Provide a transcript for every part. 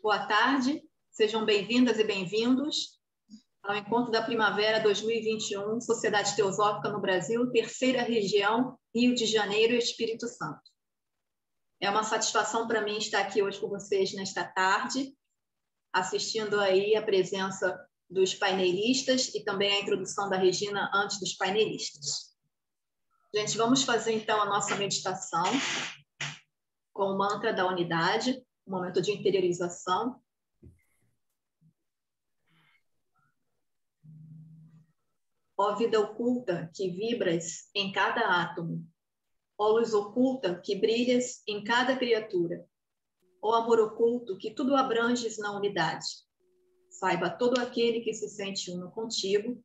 Boa tarde, sejam bem-vindas e bem-vindos ao Encontro da Primavera 2021, Sociedade Teosófica no Brasil, terceira região, Rio de Janeiro e Espírito Santo. É uma satisfação para mim estar aqui hoje com vocês nesta tarde, assistindo aí a presença dos painelistas e também a introdução da Regina antes dos painelistas. Gente, vamos fazer então a nossa meditação com o mantra da unidade, um momento de interiorização. Ó vida oculta que vibras em cada átomo, ó luz oculta que brilhas em cada criatura, ó amor oculto que tudo abranges na unidade. Saiba todo aquele que se sente uno contigo,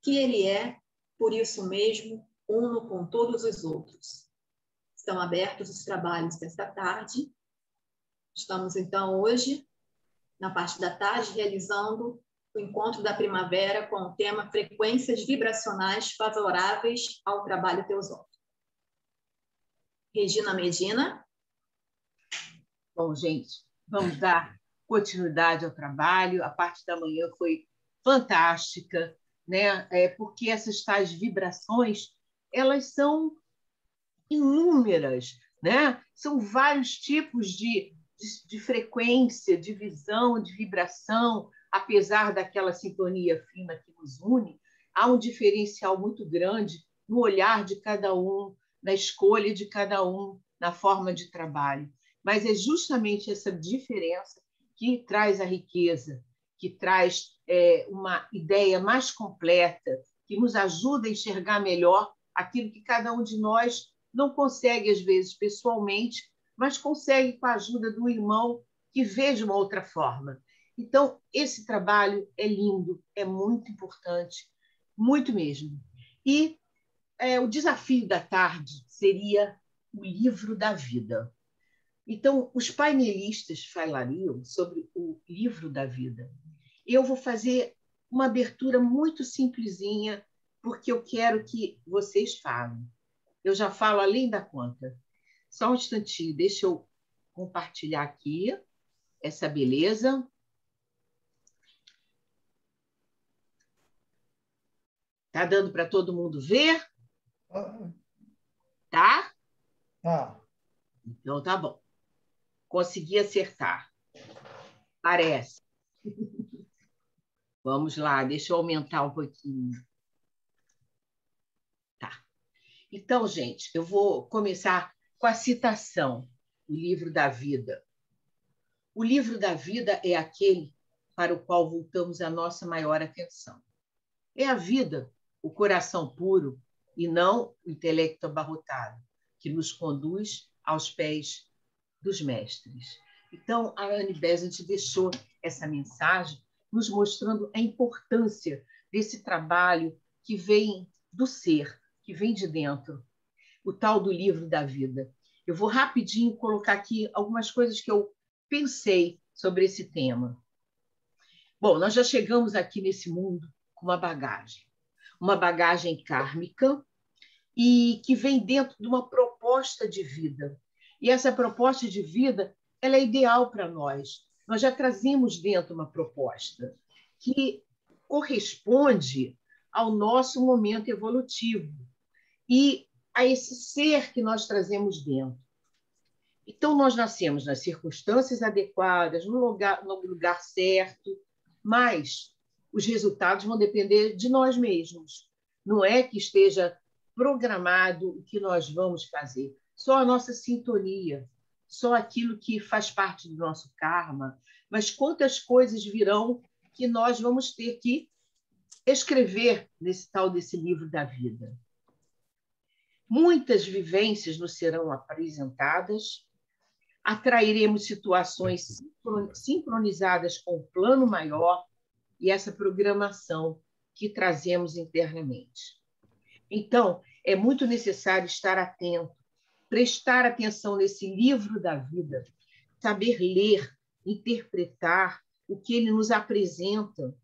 que ele é, por isso mesmo, uno com todos os outros. Estão abertos os trabalhos desta tarde. Estamos, então, hoje, na parte da tarde, realizando o Encontro da Primavera com o tema Frequências Vibracionais Favoráveis ao Trabalho Teosófico. Regina Medina. Bom, gente, vamos dar continuidade ao trabalho. A parte da manhã foi fantástica, né? Porque essas tais vibrações, elas são inúmeras, né? São vários tipos de frequência, de visão, de vibração. Apesar daquela sintonia fina que nos une, há um diferencial muito grande no olhar de cada um, na escolha de cada um, na forma de trabalho. Mas é justamente essa diferença que traz a riqueza, que traz uma ideia mais completa, que nos ajuda a enxergar melhor aquilo que cada um de nós não consegue, às vezes, pessoalmente, mas consegue com a ajuda do irmão que vê de uma outra forma. Então, esse trabalho é lindo, é muito importante, muito mesmo. E o desafio da tarde seria o livro da vida. Então, os painelistas falariam sobre o livro da vida. Eu vou fazer uma abertura muito simplesinha, porque eu quero que vocês falem. Eu já falo além da conta. Só um instantinho, deixa eu compartilhar aqui essa beleza. Tá dando para todo mundo ver? Tá? Tá. Então tá bom. Consegui acertar. Parece. Vamos lá, deixa eu aumentar um pouquinho. Tá. Então, gente, eu vou começar com a citação, o livro da vida. O livro da vida é aquele para o qual voltamos a nossa maior atenção. É a vida, o coração puro, e não o intelecto abarrotado, que nos conduz aos pés dos mestres. Então, a Annie Besant deixou essa mensagem nos mostrando a importância desse trabalho que vem do ser, que vem de dentro, o tal do livro da vida. Eu vou rapidinho colocar aqui algumas coisas que eu pensei sobre esse tema. Bom, nós já chegamos aqui nesse mundo com uma bagagem kármica e que vem dentro de uma proposta de vida. E essa proposta de vida, ela é ideal para nós. Nós já trazemos dentro uma proposta que corresponde ao nosso momento evolutivo e a esse ser que nós trazemos dentro. Então, nós nascemos nas circunstâncias adequadas, no lugar certo, mas os resultados vão depender de nós mesmos. Não é que esteja programado o que nós vamos fazer, só a nossa sintonia, só aquilo que faz parte do nosso karma, mas quantas coisas virão que nós vamos ter que escrever nesse tal desse livro da vida. Muitas vivências nos serão apresentadas, atrairemos situações sincronizadas com o plano maior e essa programação que trazemos internamente. Então, é muito necessário estar atento, prestar atenção nesse livro da vida, saber ler, interpretar o que ele nos apresenta,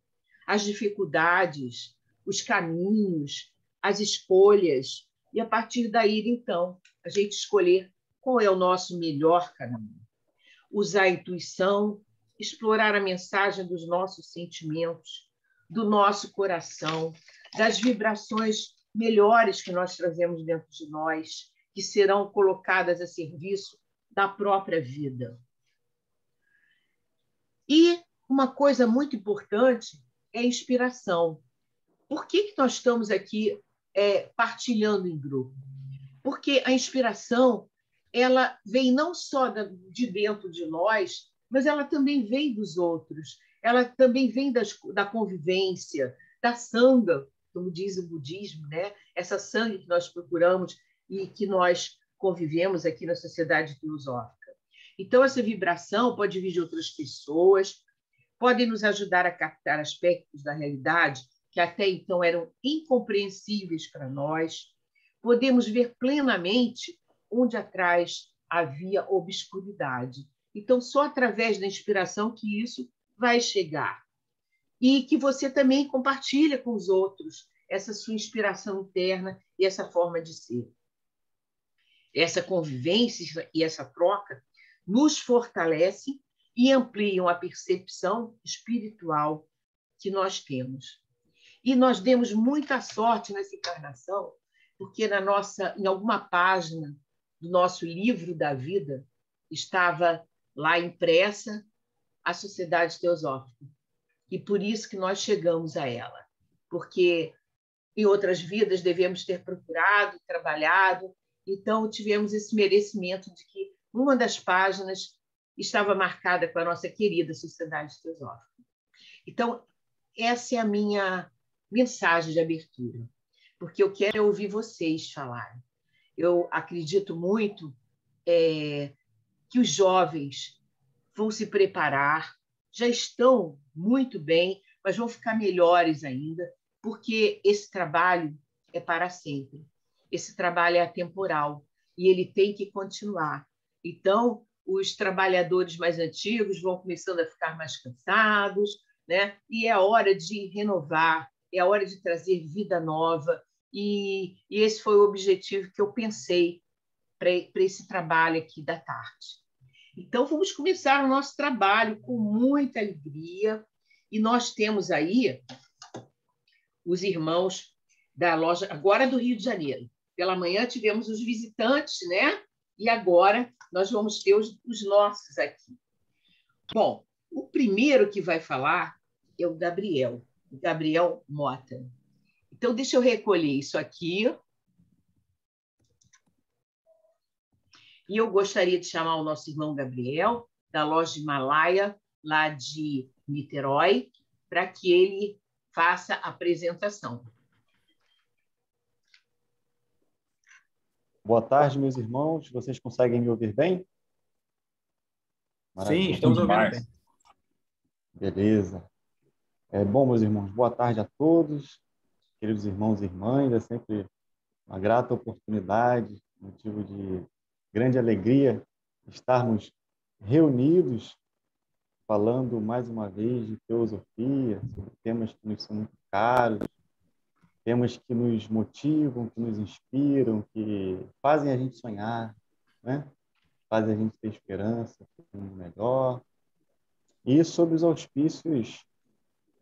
as dificuldades, os caminhos, as escolhas, e a partir daí, então, a gente escolher qual é o nosso melhor caminho. Usar a intuição explorar a mensagem dos nossos sentimentos, do nosso coração, das vibrações melhores que nós trazemos dentro de nós, que serão colocadas a serviço da própria vida. E uma coisa muito importante é a inspiração. Por que nós estamos aqui partilhando em grupo? Porque a inspiração ela vem não só de dentro de nós, mas ela também vem dos outros. Ela também vem da convivência, da sanga, como diz o budismo, né? Essa sanga que nós procuramos e que nós convivemos aqui na sociedade teosófica. Então, essa vibração pode vir de outras pessoas, podem nos ajudar a captar aspectos da realidade que até então eram incompreensíveis para nós. Podemos ver plenamente onde atrás havia obscuridade. Então, só através da inspiração que isso vai chegar. E que você também compartilha com os outros essa sua inspiração interna e essa forma de ser. Essa convivência e essa troca nos fortalece e ampliam a percepção espiritual que nós temos. E nós demos muita sorte nessa encarnação, porque em alguma página do nosso livro da vida estava lá impressa a Sociedade Teosófica. E por isso que nós chegamos a ela. Porque em outras vidas devemos ter procurado, trabalhado, então tivemos esse merecimento de que uma das páginas estava marcada com a nossa querida Sociedade Teosófica. Então, essa é a minha mensagem de abertura, porque eu quero ouvir vocês falarem. Eu acredito muito que os jovens vão se preparar, já estão muito bem, mas vão ficar melhores ainda, porque esse trabalho é para sempre. Esse trabalho é atemporal e ele tem que continuar. Então, os trabalhadores mais antigos vão começando a ficar mais cansados, né? E é a hora de renovar, é a hora de trazer vida nova. E esse foi o objetivo que eu pensei para esse trabalho aqui da tarde. Então, vamos começar o nosso trabalho com muita alegria. E nós temos aí os irmãos da loja, agora do Rio de Janeiro. Pela manhã tivemos os visitantes, né? E agora nós vamos ter os nossos aqui. Bom, o primeiro que vai falar é o Gabriel Mota. Então, deixa eu recolher isso aqui. E eu gostaria de chamar o nosso irmão Gabriel, da loja Himalaia, lá de Niterói, para que ele faça a apresentação. Boa tarde, meus irmãos. Vocês conseguem me ouvir bem? Maravilha. Sim, estamos ouvindo bem. Beleza. Bom, meus irmãos, boa tarde a todos, queridos irmãos e irmãs. É sempre uma grata oportunidade, motivo de grande alegria estarmos reunidos, falando mais uma vez de teosofia, sobre temas que nos são muito caros, temas que nos motivam, que nos inspiram, que fazem a gente sonhar, né? Fazem a gente ter esperança para um mundo melhor. E sobre os auspícios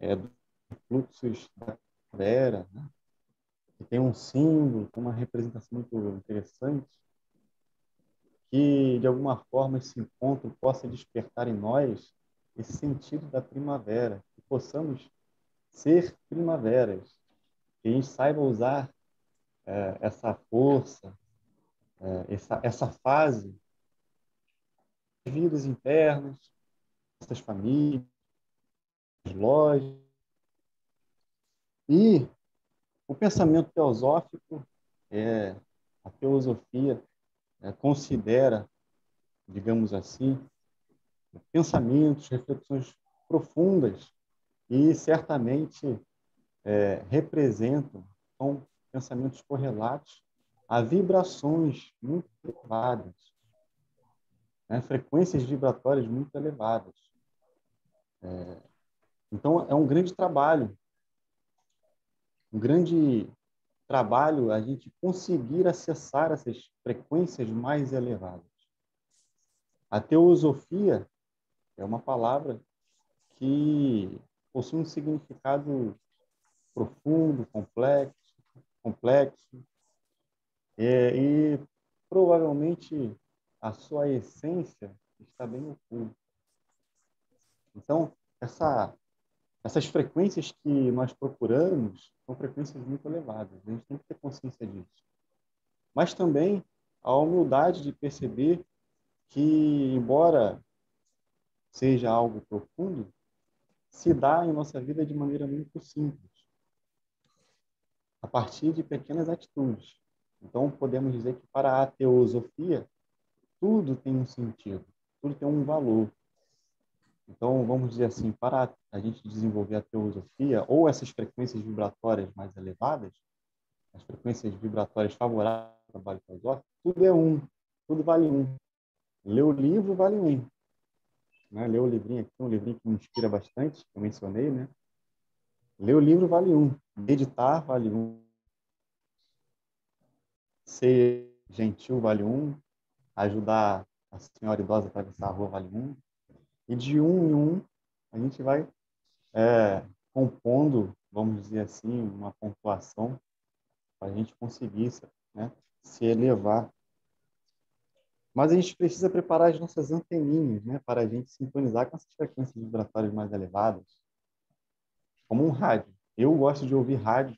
dos fluxos da primavera, né? Que tem um símbolo, tem uma representação muito interessante, que, de alguma forma, esse encontro possa despertar em nós esse sentido da primavera, que possamos ser primaveras, que a gente saiba usar essa força, essa fase de vidas internas, nossas famílias, lojas. E o pensamento teosófico, a teosofia, considera, digamos assim, pensamentos, reflexões profundas e certamente representam, são pensamentos correlatos a vibrações muito elevadas, né? Frequências vibratórias muito elevadas. Então, é um grande trabalho a gente conseguir acessar essas frequências mais elevadas. A teosofia é uma palavra que possui um significado profundo, complexo, e provavelmente a sua essência está bem oculta. Então, essas frequências que nós procuramos são frequências muito elevadas. A gente tem que ter consciência disso. Mas também a humildade de perceber que, embora seja algo profundo, se dá em nossa vida de maneira muito simples, a partir de pequenas atitudes. Então, podemos dizer que para a teosofia, tudo tem um sentido, tudo tem um valor. Então, vamos dizer assim, para a gente desenvolver a teosofia, ou essas frequências vibratórias mais elevadas, as frequências vibratórias favoráveis ao trabalho filosófico, tudo é um, tudo vale um. Ler o livro vale um. Né? Ler o livrinho aqui, um livrinho que me inspira bastante, que eu mencionei, né? Ler o livro vale um. Meditar vale um. Ser gentil vale um. Ajudar a senhora idosa a atravessar a rua vale um. E de um em um, a gente vai compondo, vamos dizer assim, uma pontuação para a gente conseguir, né, se elevar. Mas a gente precisa preparar as nossas anteninhas, né, para a gente sintonizar com essas frequências vibratórias mais elevadas, como um rádio. Eu gosto de ouvir rádio,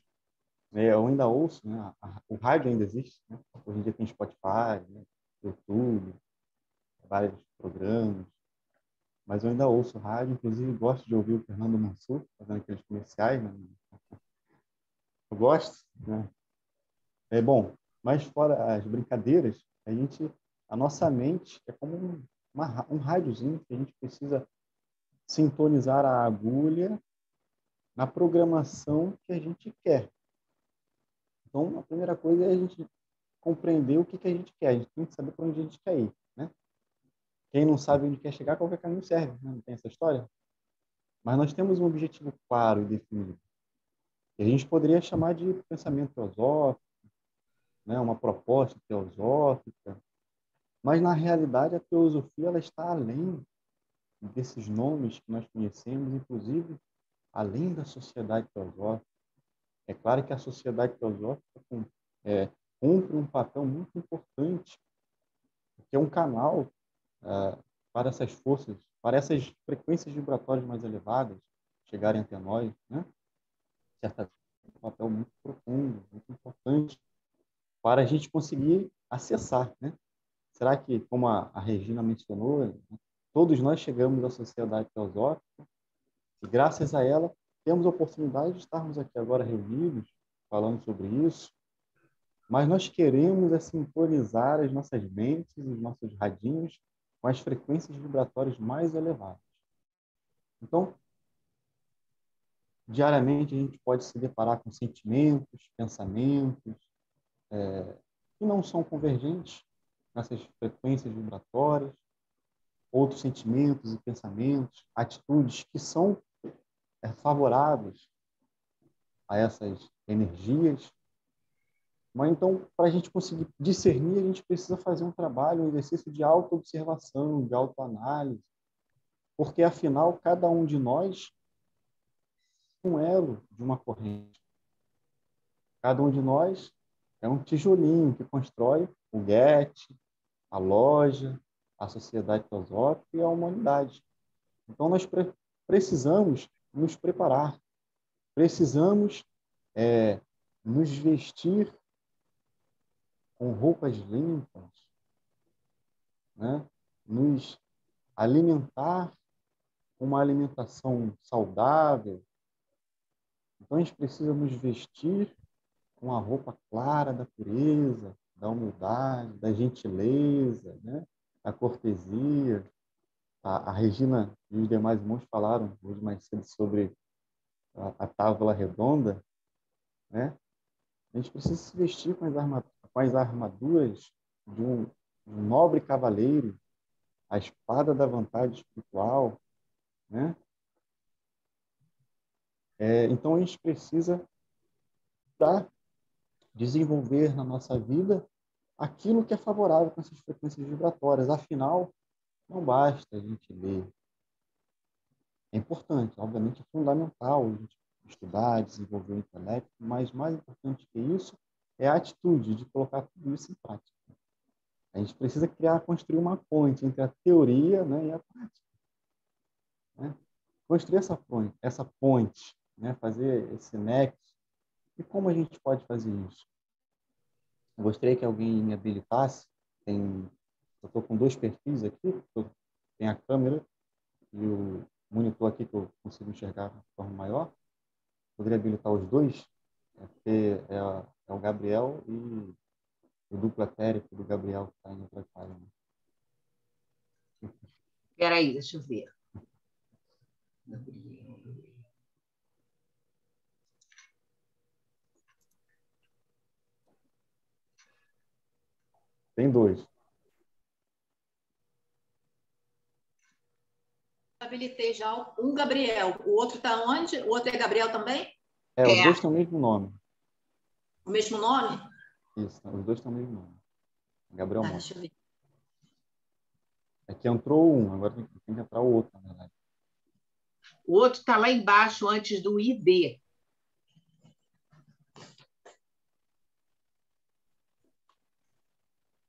né, eu ainda ouço, né, o rádio ainda existe, né? Hoje em dia tem Spotify, né, YouTube, vários programas, mas eu ainda ouço rádio, inclusive gosto de ouvir o Fernando Mansur fazendo aqueles comerciais, né? Eu gosto, né? É bom, mas fora as brincadeiras, a nossa mente é como um rádiozinho que a gente precisa sintonizar a agulha na programação que a gente quer. Então, a primeira coisa é a gente compreender o que a gente quer. A gente tem que saber para onde a gente quer ir, né? Quem não sabe onde quer chegar, qualquer caminho serve, né? Não tem essa história? Mas nós temos um objetivo claro e definido. E a gente poderia chamar de pensamento teosófico, né? Uma proposta teosófica. Mas, na realidade, a teosofia ela está além desses nomes que nós conhecemos, inclusive além da sociedade teosófica. É claro que a sociedade teosófica cumpre um papel muito importante, que é um canal para essas forças, para essas frequências vibratórias mais elevadas chegarem até nós, né? Certamente é um papel muito profundo, muito importante para a gente conseguir acessar, né? Será que, como a Regina mencionou, né, todos nós chegamos à sociedade teosófica e, graças a ela, temos a oportunidade de estarmos aqui agora reunidos, falando sobre isso, mas nós queremos sintonizar as nossas mentes, os nossos radinhos, com as frequências vibratórias mais elevadas. Então, diariamente, a gente pode se deparar com sentimentos, pensamentos, que não são convergentes nessas frequências vibratórias, outros sentimentos e pensamentos, atitudes que são favoráveis a essas energias. Mas então, para a gente conseguir discernir, a gente precisa fazer um trabalho, um exercício de autoobservação, de autoanálise, porque afinal cada um de nós é um elo de uma corrente. Cada um de nós é um tijolinho que constrói o Goethe, a loja, a sociedade teosófica e a humanidade. Então, nós precisamos nos preparar, precisamos nos vestir com roupas limpas, né? Nos alimentar com uma alimentação saudável. Então, a gente precisa nos vestir com a roupa clara da pureza, da humildade, da gentileza, né? Da cortesia. A Regina e os demais irmãos falaram hoje mais cedo sobre a tábua redonda, né? A gente precisa se vestir com as armaduras de um nobre cavaleiro, a espada da vontade espiritual, né? Então, a gente precisa desenvolver na nossa vida aquilo que é favorável com essas frequências vibratórias. Afinal, não basta a gente ler. É importante, obviamente é fundamental a gente estudar, desenvolver o intelecto, mas mais importante que isso é a atitude de colocar tudo isso em prática. A gente precisa construir uma ponte entre a teoria, né, e a prática. Né? Construir essa ponte, né, fazer esse nexo. E como a gente pode fazer isso? Eu gostaria que alguém me habilitasse. Eu estou com dois perfis aqui. Tem a câmera e o monitor aqui que eu consigo enxergar de forma maior. Poderia habilitar os dois? É o Gabriel e o duplo etérico do Gabriel que está em outra página. Espera aí, deixa eu ver. Tem dois. Habilitei já um Gabriel. O outro está onde? O outro é Gabriel também? Os dois têm o mesmo nome. O mesmo nome? Isso, os dois têm o mesmo nome. Gabriel Monte. Deixa eu ver. Aqui entrou um, agora tem que entrar o outro, na verdade. O outro está lá embaixo, antes do ID.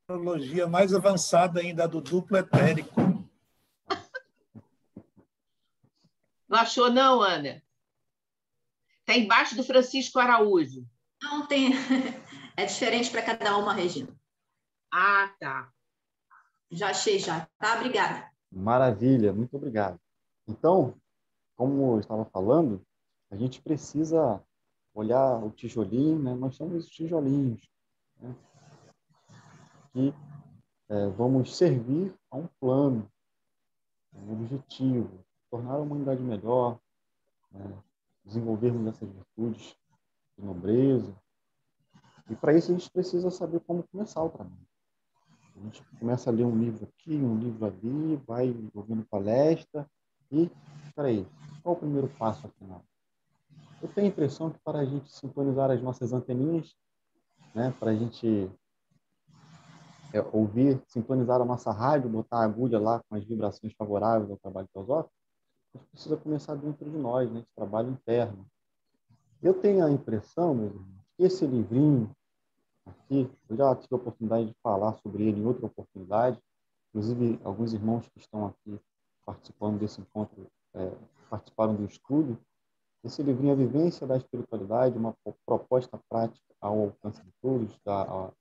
Tecnologia mais avançada ainda do duplo etérico. Não achou, não, Ana? Está embaixo do Francisco Araújo. Não tem. É diferente para cada uma, Regina. Ah, tá. Já achei, já. Tá, obrigada. Maravilha, muito obrigado. Então, como eu estava falando, a gente precisa olhar o tijolinho, né? Nós somos os tijolinhos, né? Que vamos servir a um plano, um objetivo, tornar a humanidade melhor, né? Desenvolvermos essas virtudes de nobreza. E para isso a gente precisa saber como começar o trabalho. A gente começa a ler um livro aqui, um livro ali, vai ouvindo palestra e, espera aí, qual é o primeiro passo afinal? Eu tenho a impressão que para a gente sintonizar as nossas anteninhas, né, para a gente ouvir, sintonizar a nossa rádio, botar a agulha lá com as vibrações favoráveis ao trabalho teosófico, a gente precisa começar dentro de nós, né, esse trabalho interno. Eu tenho a impressão, meus irmãos, que esse livrinho aqui, eu já tive a oportunidade de falar sobre ele em outra oportunidade, inclusive alguns irmãos que estão aqui participando desse encontro participaram do estudo. Esse livrinho, A Vivência da Espiritualidade, uma proposta prática ao alcance de todos, da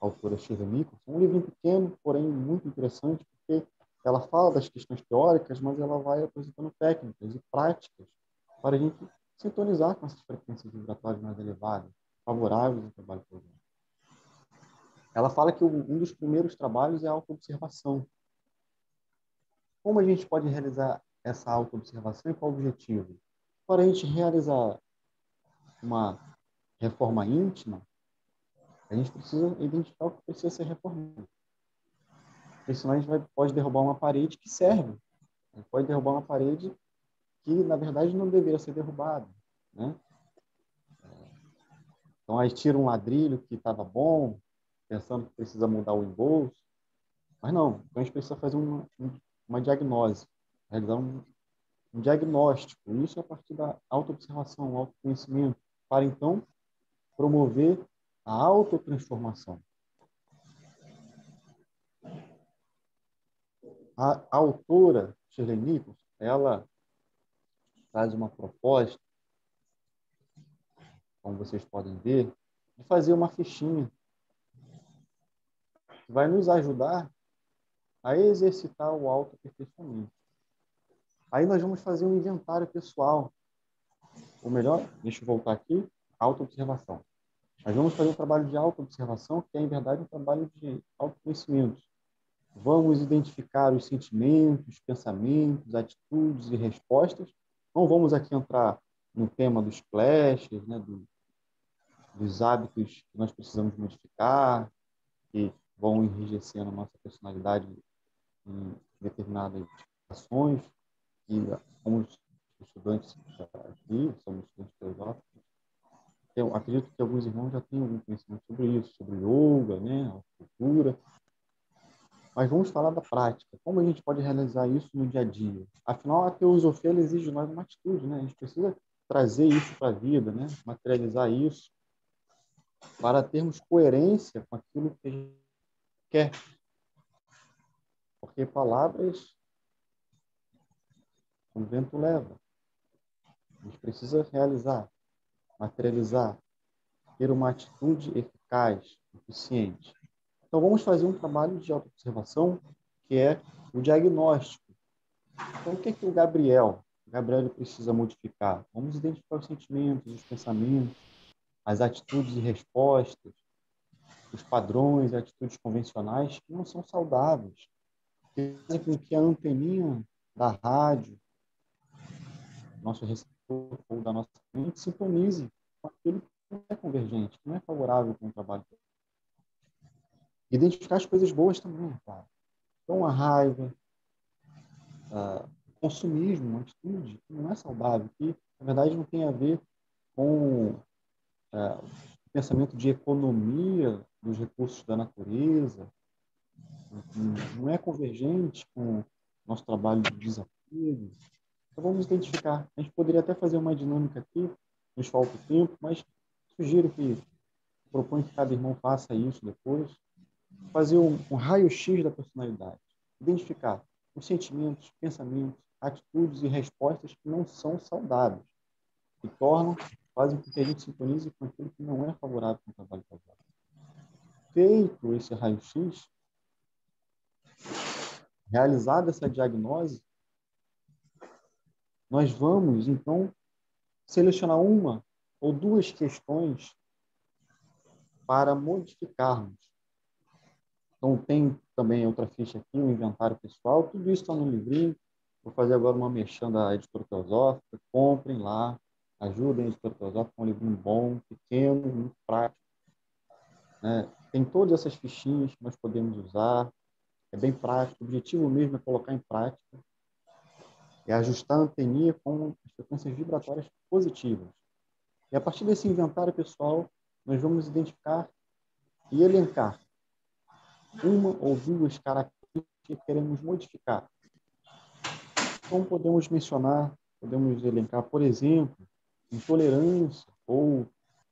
autora Shirley Nicholson. Um livrinho pequeno, porém muito interessante, porque ela fala das questões teóricas, mas ela vai apresentando técnicas e práticas para a gente sintonizar com essas frequências vibratórias mais elevadas, favoráveis ao trabalho teórico. Ela fala que um dos primeiros trabalhos é a autoobservação. Como a gente pode realizar essa autoobservação e qual o objetivo? Para a gente realizar uma reforma íntima, a gente precisa identificar o que precisa ser reformado. Porque senão a gente pode derrubar uma parede que serve. A gente pode derrubar uma parede que, na verdade, não deveria ser derrubada, né? Então, aí tira um ladrilho que estava bom, pensando que precisa mudar o embolso. Mas não, então a gente precisa fazer uma diagnose, realizar um diagnóstico. Isso a partir da autoobservação, autoconhecimento, para então promover a autotransformação. A autora, Shirley Nicholson, ela traz uma proposta, como vocês podem ver, de fazer uma fichinha que vai nos ajudar a exercitar o autoaperfeiçoamento. Aí nós vamos fazer um inventário pessoal. Ou melhor, deixa eu voltar aqui, autoobservação. Nós vamos fazer um trabalho de autoobservação, que é, em verdade, um trabalho de autoconhecimento. Vamos identificar os sentimentos, pensamentos, atitudes e respostas. Não vamos aqui entrar no tema dos clashes, né, dos hábitos que nós precisamos modificar, que vão enrijecendo a nossa personalidade em determinadas ações. E, como estudantes aqui, somos estudantes filosóficos, eu acredito que alguns irmãos já têm algum conhecimento sobre isso, sobre yoga, né, a cultura. Mas vamos falar da prática. Como a gente pode realizar isso no dia a dia? Afinal, a teosofia ela exige de nós uma atitude, né? A gente precisa trazer isso para a vida, né? Materializar isso para termos coerência com aquilo que a gente quer. Porque palavras o vento leva. A gente precisa realizar, materializar, ter uma atitude eficaz, eficiente. Então, vamos fazer um trabalho de autoobservação, que é o diagnóstico. Então, o que é que o Gabriel ele precisa modificar? Vamos identificar os sentimentos, os pensamentos, as atitudes e respostas, os padrões e atitudes convencionais que não são saudáveis, que fazem com que a anteninha da rádio, nosso receptor ou da nossa mente, sintonize com aquilo que não é convergente, que não é favorável com o trabalho. Identificar as coisas boas também, claro. Então, a raiva, o consumismo, uma atitude que não é saudável, que, na verdade, não tem a ver com o pensamento de economia dos recursos da natureza, não é convergente com o nosso trabalho de desapego. Então, vamos identificar. A gente poderia até fazer uma dinâmica aqui, nos falta tempo, mas sugiro que proponho que cada irmão faça isso depois. Fazer um raio-x da personalidade. Identificar os sentimentos, pensamentos, atitudes e respostas que não são saudáveis, que fazem com que a gente sintonize com aquilo que não é favorável para o trabalho casal. Feito esse raio-x, realizada essa diagnose, nós vamos, então, selecionar uma ou duas questões para modificarmos. Então, tem também outra ficha aqui, o inventário pessoal, tudo isso está no livrinho. Vou fazer agora uma merchan da Editora Teosófica, comprem lá, ajudem a Editora Teosófica, é um livrinho bom, pequeno, muito prático. Né? Tem todas essas fichinhas que nós podemos usar, é bem prático, o objetivo mesmo é colocar em prática, é ajustar a anteninha com as frequências vibratórias positivas. E a partir desse inventário pessoal, nós vamos identificar e elencar uma ou duas características que queremos modificar. Então, podemos elencar, por exemplo, intolerância, ou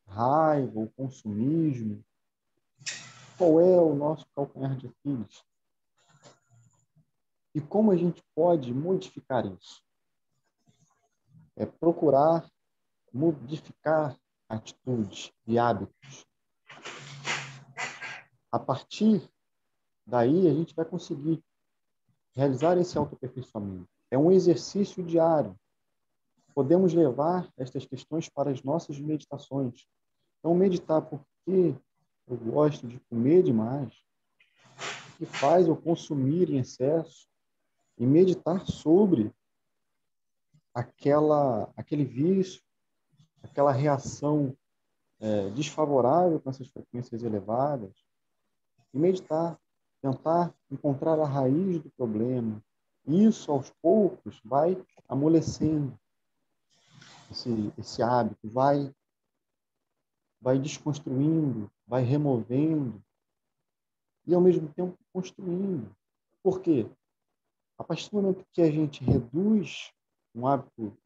raiva, ou consumismo. Qual é o nosso calcanhar de Aquiles? E como a gente pode modificar isso? É procurar modificar atitudes e hábitos. A partir daí, a gente vai conseguir realizar esse autoaperfeiçoamento. É um exercício diário. Podemos levar estas questões para as nossas meditações. Então, meditar porque eu gosto de comer demais, o que faz eu consumir em excesso, e meditar sobre aquele vício, aquela reação desfavorável com essas frequências elevadas, e meditar, tentar encontrar a raiz do problema. Isso, aos poucos, vai amolecendo esse hábito, vai desconstruindo, vai removendo e, ao mesmo tempo, construindo. Por quê? A partir do momento que a gente reduz um hábito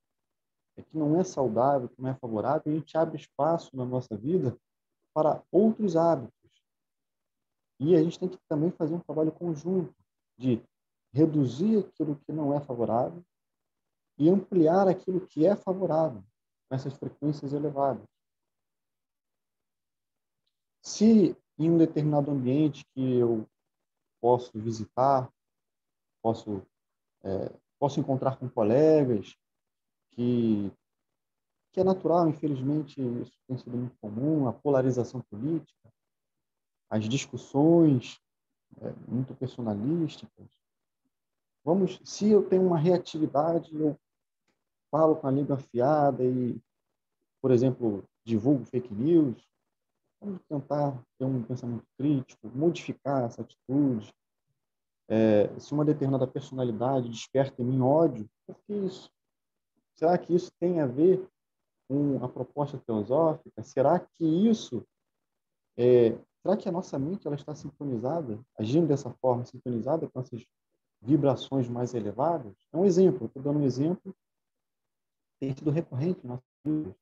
que não é saudável, que não é favorável, a gente abre espaço na nossa vida para outros hábitos. E a gente tem que também fazer um trabalho conjunto de reduzir aquilo que não é favorável e ampliar aquilo que é favorável, com essas frequências elevadas. Se em um determinado ambiente que eu posso visitar, posso encontrar com colegas, que é natural, infelizmente, isso tem sido muito comum, a polarização política, as discussões muito personalísticas. Se eu tenho uma reatividade, eu falo com a língua afiada e, por exemplo, divulgo fake news, vamos tentar ter um pensamento crítico, modificar essa atitude. Se uma determinada personalidade desperta em mim ódio, por que isso? Será que isso tem a ver com a proposta teosófica? Será que isso Será que a nossa mente ela está sincronizada, agindo dessa forma, sincronizada com essas vibrações mais elevadas? É um exemplo, estou dando um exemplo, tem sido recorrente na nossa vida.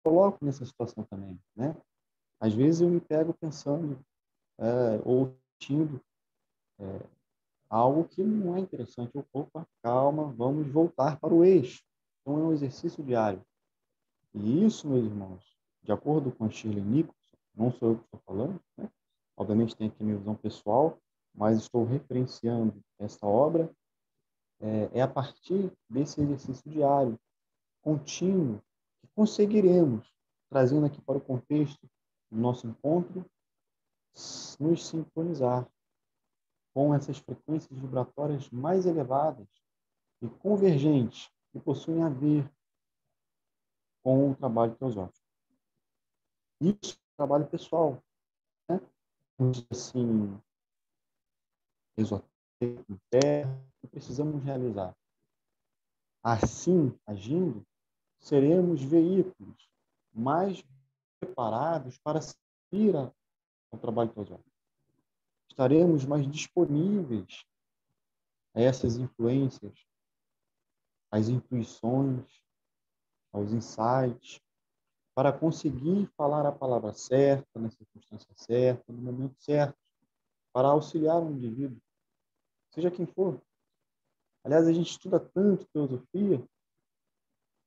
Coloco nessa situação também, né? Às vezes eu me pego pensando ou sentindo algo que não é interessante. Opa, calma, vamos voltar para o eixo. Então é um exercício diário. E isso, meus irmãos, de acordo com a Shirley Nicholson, não sou eu que estou falando, né? Obviamente tem aqui a minha visão pessoal, mas estou referenciando essa obra, é a partir desse exercício diário, contínuo, que conseguiremos, trazendo aqui para o contexto do nosso encontro, nos sincronizar com essas frequências vibratórias mais elevadas e convergentes, que possuem a ver com o trabalho teosófico. Isso é um trabalho pessoal, né? Assim, esotérico, interno, que precisamos realizar. Assim, agindo, seremos veículos mais preparados para seguir ao trabalho teosófico. Estaremos mais disponíveis a essas influências, às intuições, aos insights, para conseguir falar a palavra certa, na circunstância certa, no momento certo, para auxiliar um indivíduo, seja quem for. Aliás, a gente estuda tanto filosofia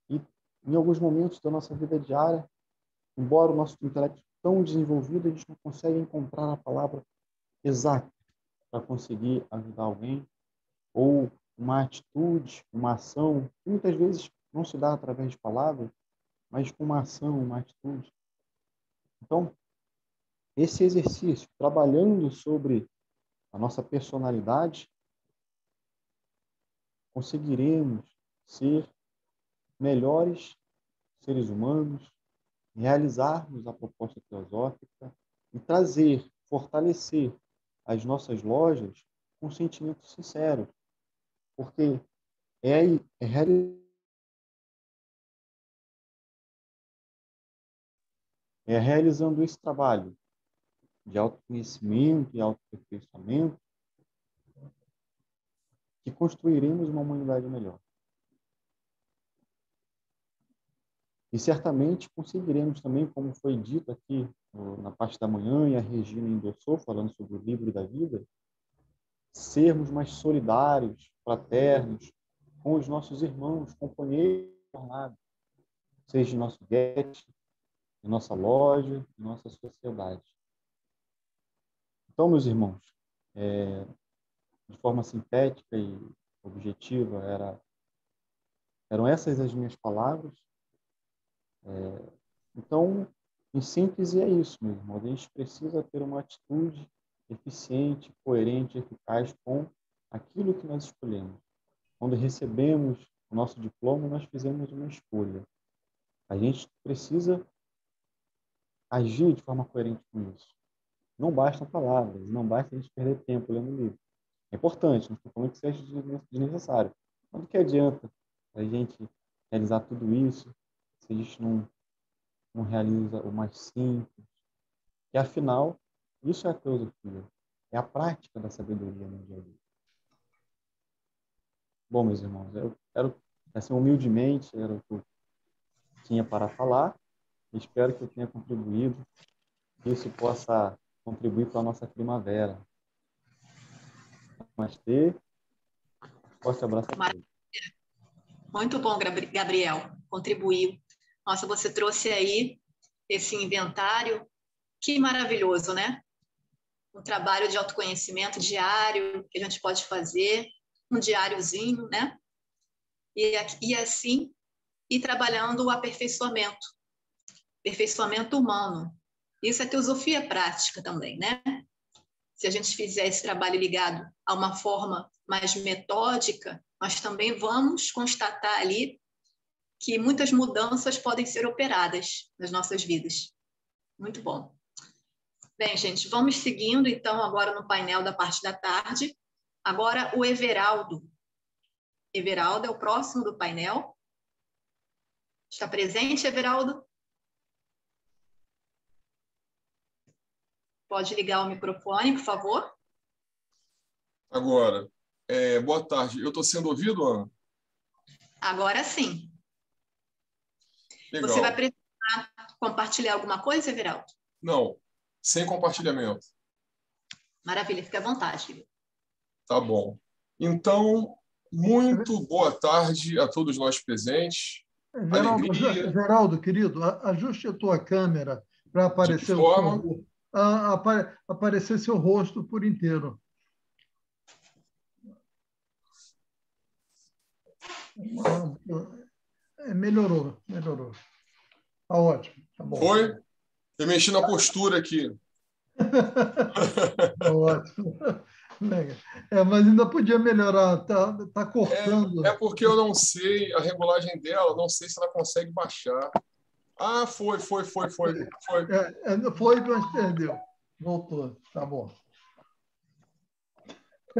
e, em alguns momentos da nossa vida diária, embora o nosso intelecto tão desenvolvido, a gente não consegue encontrar a palavra exata para conseguir ajudar alguém, ou uma atitude, uma ação, que muitas vezes não se dá através de palavras, mas com uma ação, uma atitude. Então, esse exercício, trabalhando sobre a nossa personalidade, conseguiremos ser melhores seres humanos, realizarmos a proposta teosófica e trazer, fortalecer as nossas lojas com sentimentos sinceros, porque é realizando esse trabalho de autoconhecimento e autoaperfeiçoamento que construiremos uma humanidade melhor. E certamente conseguiremos também, como foi dito aqui na parte da manhã, e a Regina endossou, falando sobre o livro da vida, sermos mais solidários, fraternos, com os nossos irmãos, companheiros de jornada, seja em nosso guete, em nossa loja, em nossa sociedade. Então, meus irmãos, de forma sintética e objetiva, eram essas as minhas palavras. Então, em síntese, é isso, meu irmão. A gente precisa ter uma atitude eficiente, coerente, eficaz com aquilo que nós escolhemos. Quando recebemos o nosso diploma, nós fizemos uma escolha. A gente precisa agir de forma coerente com isso. Não bastam palavras, não basta a gente perder tempo lendo o livro. É importante, não estou falando que seja desnecessário. Mas do que adianta a gente realizar tudo isso se a gente não realiza o mais simples? E, afinal, isso é a teosofia. É a prática da sabedoria no dia a dia. Bom, meus irmãos, eu quero, assim, humildemente, era o que eu tinha para falar. Espero que eu tenha contribuído, que isso possa contribuir para a nossa primavera. Namastê. Forte abraço a todos. Muito bom, Gabriel. Contribuiu. Nossa, você trouxe aí esse inventário. Que maravilhoso, né? Um trabalho de autoconhecimento diário que a gente pode fazer, um diáriozinho, né? E assim, ir trabalhando o aperfeiçoamento humano. Isso é teosofia prática também, né? Se a gente fizer esse trabalho ligado a uma forma mais metódica, nós também vamos constatar ali que muitas mudanças podem ser operadas nas nossas vidas. Muito bom. Bem, gente, vamos seguindo, então, agora no painel da parte da tarde. Agora, o Everaldo. Everaldo é o próximo do painel. Está presente, Everaldo? Pode ligar o microfone, por favor? Agora, boa tarde. Eu estou sendo ouvido, Ana? Agora sim. Legal. Você vai precisar compartilhar alguma coisa, Everaldo? Não, sem compartilhamento. Maravilha, fique à vontade. Tá bom. Então, muito boa tarde a todos nós presentes. Geraldo, querido, ajuste a tua câmera para aparecer aparecer seu rosto por inteiro. Melhorou. Tá ótimo. Tá bom. Foi? Eu mexi na postura aqui. Tá ótimo. Mas ainda podia melhorar, tá cortando. É porque eu não sei a regulagem dela, não sei se ela consegue baixar. Ah, foi. Foi, mas perdeu. Voltou, tá bom.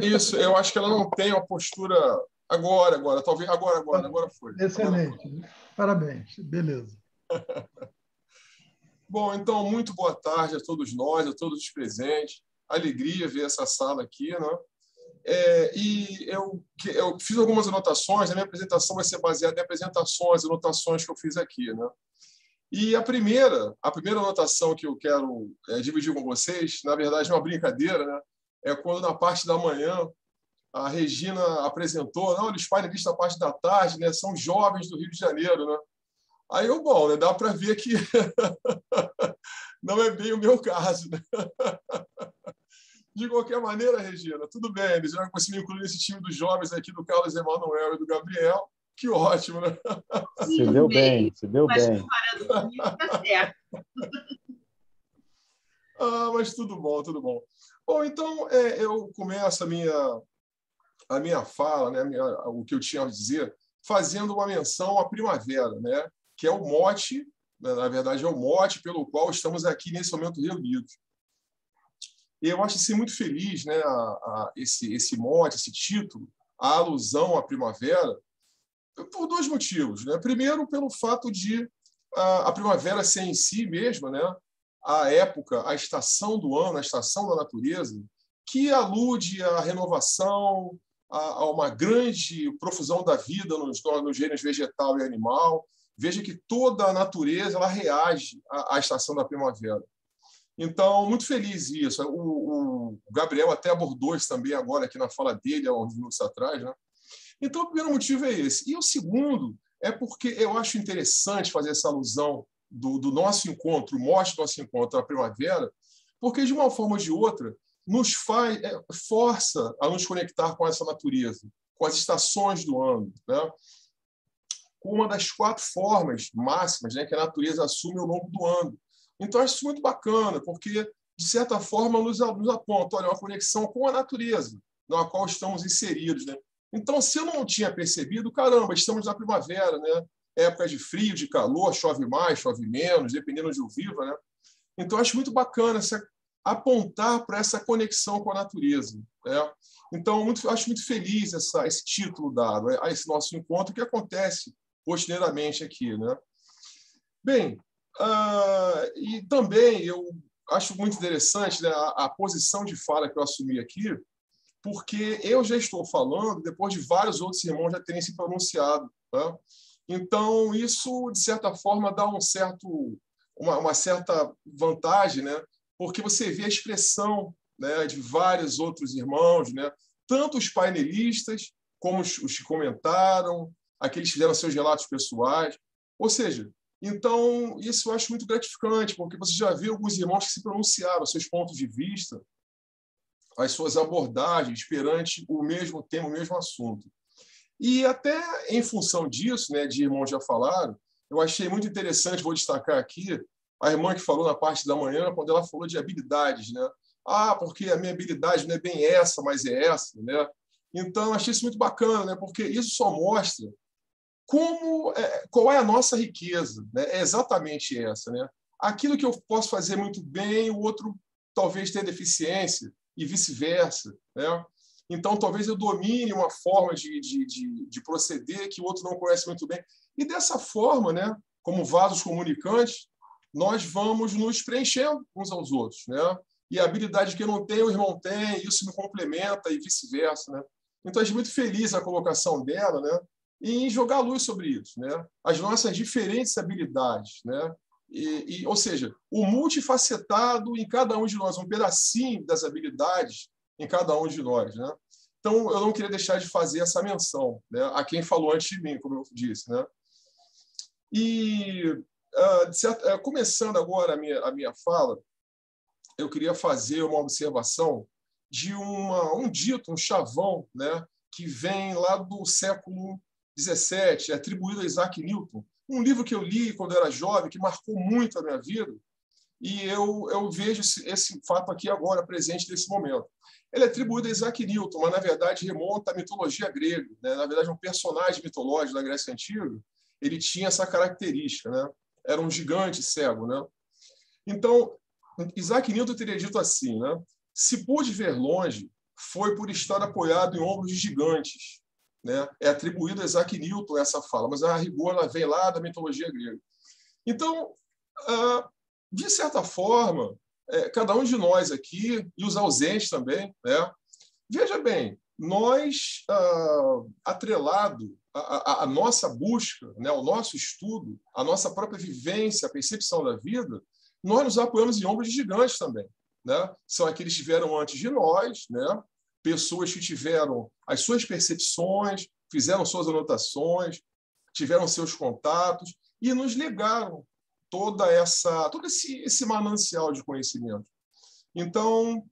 Isso, eu acho que ela não tem uma postura agora, talvez agora foi. Excelente. Agora foi. Parabéns, beleza. Bom, então, muito boa tarde a todos nós, a todos os presentes. Alegria ver essa sala aqui, né? E eu fiz algumas anotações, a minha apresentação vai ser baseada em apresentações, anotações que eu fiz aqui, né? E a primeira anotação que eu quero dividir com vocês, na verdade, é uma brincadeira, né? É quando, na parte da manhã, a Regina apresentou, não, os painelistas da parte da tarde, né? São jovens do Rio de Janeiro, né? Aí, bom, né? Dá para ver que não é bem o meu caso, né? De qualquer maneira, Regina, tudo bem, eles já conseguiram incluir nesse time dos jovens aqui do Carlos Emanuel e do Gabriel. Que ótimo, né? Se deu bem. Mas comparando comigo, tá certo. Mas tudo bom. Bom, então, eu começo a minha fala, né, o que eu tinha a dizer, fazendo uma menção à primavera, né, que é o mote, né, na verdade, é o mote pelo qual estamos aqui nesse momento reunidos. E eu acho assim, muito feliz, né, esse mote, esse título, a alusão à primavera, por dois motivos, né? Primeiro, pelo fato de a primavera ser em si mesma, né, a época, a estação do ano, a estação da natureza, que alude à renovação, a uma grande profusão da vida nos gêneros vegetal e animal. Veja que toda a natureza ela reage à estação da primavera. Então, muito feliz isso. O Gabriel até abordou isso também agora aqui na fala dele, há uns minutos atrás, né? Então, o primeiro motivo é esse. E o segundo é porque eu acho interessante fazer essa alusão do nosso encontro, o mote do nosso encontro à primavera, porque, de uma forma ou de outra, nos força a nos conectar com essa natureza, com as estações do ano, né? Com uma das 4 formas máximas, né, que a natureza assume ao longo do ano. Então, acho isso muito bacana, porque, de certa forma, nos aponta, olha, uma conexão com a natureza, na qual estamos inseridos, né? Então, se eu não tinha percebido, caramba, estamos na primavera, né? Época de frio, de calor, chove mais, chove menos, dependendo de onde eu viva, né? Então, acho muito bacana apontar para essa conexão com a natureza, né? Então, acho muito feliz esse título dado a esse nosso encontro que acontece rotineiramente aqui, né? Bem, e também eu acho muito interessante, né, a posição de fala que eu assumi aqui, porque eu já estou falando depois de vários outros irmãos já terem se pronunciado, tá? Então, isso, de certa forma, dá uma certa vantagem, né? Porque você vê a expressão, né, de vários outros irmãos, né? Tanto os painelistas, como os que comentaram, aqueles que fizeram seus relatos pessoais. Ou seja, então, isso eu acho muito gratificante, porque você já viu alguns irmãos que se pronunciaram, seus pontos de vista, as suas abordagens perante o mesmo tema, o mesmo assunto. E até em função disso, né, de irmãos já falaram, eu achei muito interessante, vou destacar aqui, a irmã que falou na parte da manhã, quando ela falou de habilidades, né? Porque a minha habilidade não é bem essa, mas é essa, né? Então, eu achei isso muito bacana, né? Porque isso só mostra qual é a nossa riqueza, né? É exatamente essa, né? Aquilo que eu posso fazer muito bem, o outro talvez tenha deficiência, e vice-versa, né? Então, talvez eu domine uma forma de proceder que o outro não conhece muito bem. E dessa forma, né, como vasos comunicantes, nós vamos nos preenchendo uns aos outros, né? e a habilidade que eu não tenho, o irmão tem, e isso me complementa e vice-versa, né? Então, eu acho muito feliz a colocação dela, né? E em jogar luz sobre isso, né? As nossas diferentes habilidades, né? Ou seja, o multifacetado em cada um de nós, um pedacinho das habilidades em cada um de nós, né? Então, eu não queria deixar de fazer essa menção, né, a quem falou antes de mim, como eu disse, né? E, começando agora a minha fala, eu queria fazer uma observação de um dito, um chavão, né, que vem lá do século XVII, atribuído a Isaac Newton. Um livro que eu li quando era jovem, que marcou muito a minha vida, e eu vejo esse fato aqui agora, presente nesse momento. Ele é atribuído a Isaac Newton, mas, na verdade, remonta à mitologia grega, né? Na verdade, um personagem mitológico da Grécia Antiga, ele tinha essa característica, né? Era um gigante cego, né? Então, Isaac Newton teria dito assim, né? Se pude ver longe, foi por estar apoiado em ombros de gigantes, né? É atribuído a Isaac Newton essa fala, mas a rigor ela vem lá da mitologia grega. Então, de certa forma, cada um de nós aqui, e os ausentes também, né? Veja bem, nós, atrelado à nossa busca, né? Ao nosso estudo, à nossa própria vivência, a percepção da vida, nós nos apoiamos em ombros de gigantes também, né? São aqueles que estiveram antes de nós, né? Pessoas que tiveram as suas percepções, fizeram suas anotações, tiveram seus contatos e nos legaram todo esse manancial de conhecimento. Então,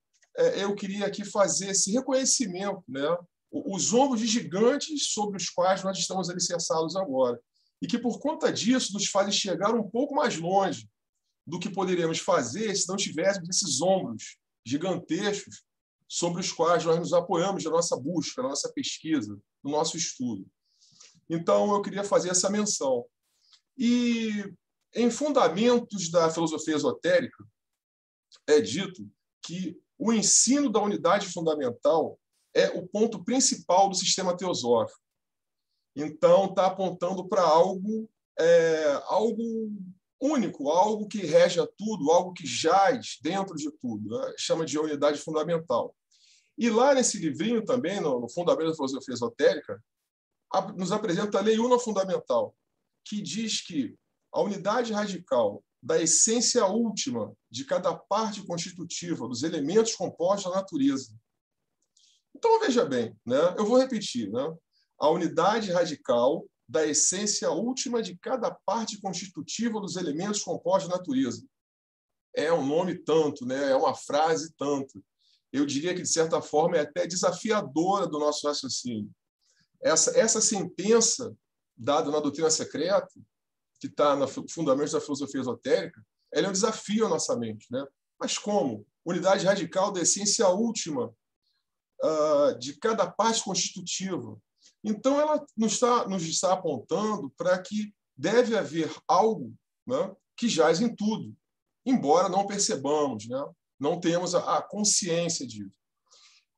eu queria aqui fazer esse reconhecimento, né? Os ombros de gigantes sobre os quais nós estamos alicerçados agora, e que, por conta disso, nos fazem chegar um pouco mais longe do que poderíamos fazer se não tivéssemos esses ombros gigantescos sobre os quais nós nos apoiamos na nossa busca, na nossa pesquisa, no nosso estudo. Então, eu queria fazer essa menção. E, em Fundamentos da Filosofia Esotérica, é dito que o ensino da unidade fundamental é o ponto principal do sistema teosófico. Então, está apontando para algo único, algo que rege a tudo, algo que jaz dentro de tudo, né? Chama de unidade fundamental. E lá nesse livrinho também, no Fundamento da Filosofia Esotérica, nos apresenta a Lei Una Fundamental, que diz que a unidade radical da essência última de cada parte constitutiva dos elementos compostos da natureza. Então, veja bem, né? Eu vou repetir, né? A unidade radical da essência última de cada parte constitutiva dos elementos compostos da natureza. É um nome tanto, né? É uma frase tanto. Eu diria que, de certa forma, é até desafiadora do nosso raciocínio. Essa sentença dada na doutrina secreta, que está no Fundamentos da Filosofia Esotérica, ela é um desafio à nossa mente, né? Mas como? Unidade radical da essência última de cada parte constitutiva. Então, ela nos está apontando para que deve haver algo, né, que jaz em tudo, embora não percebamos, né? Não temos a consciência disso.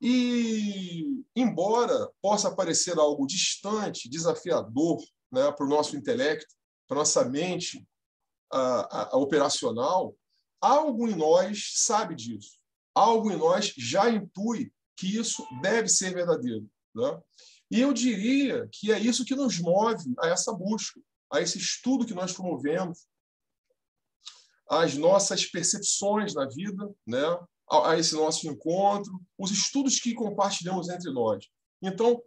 E, embora possa parecer algo distante, desafiador, né, para o nosso intelecto, para a nossa mente operacional, algo em nós sabe disso. Algo em nós já intui que isso deve ser verdadeiro, né? E eu diria que é isso que nos move a essa busca, a esse estudo que nós promovemos, as nossas percepções na vida, né? A esse nosso encontro, os estudos que compartilhamos entre nós. Então,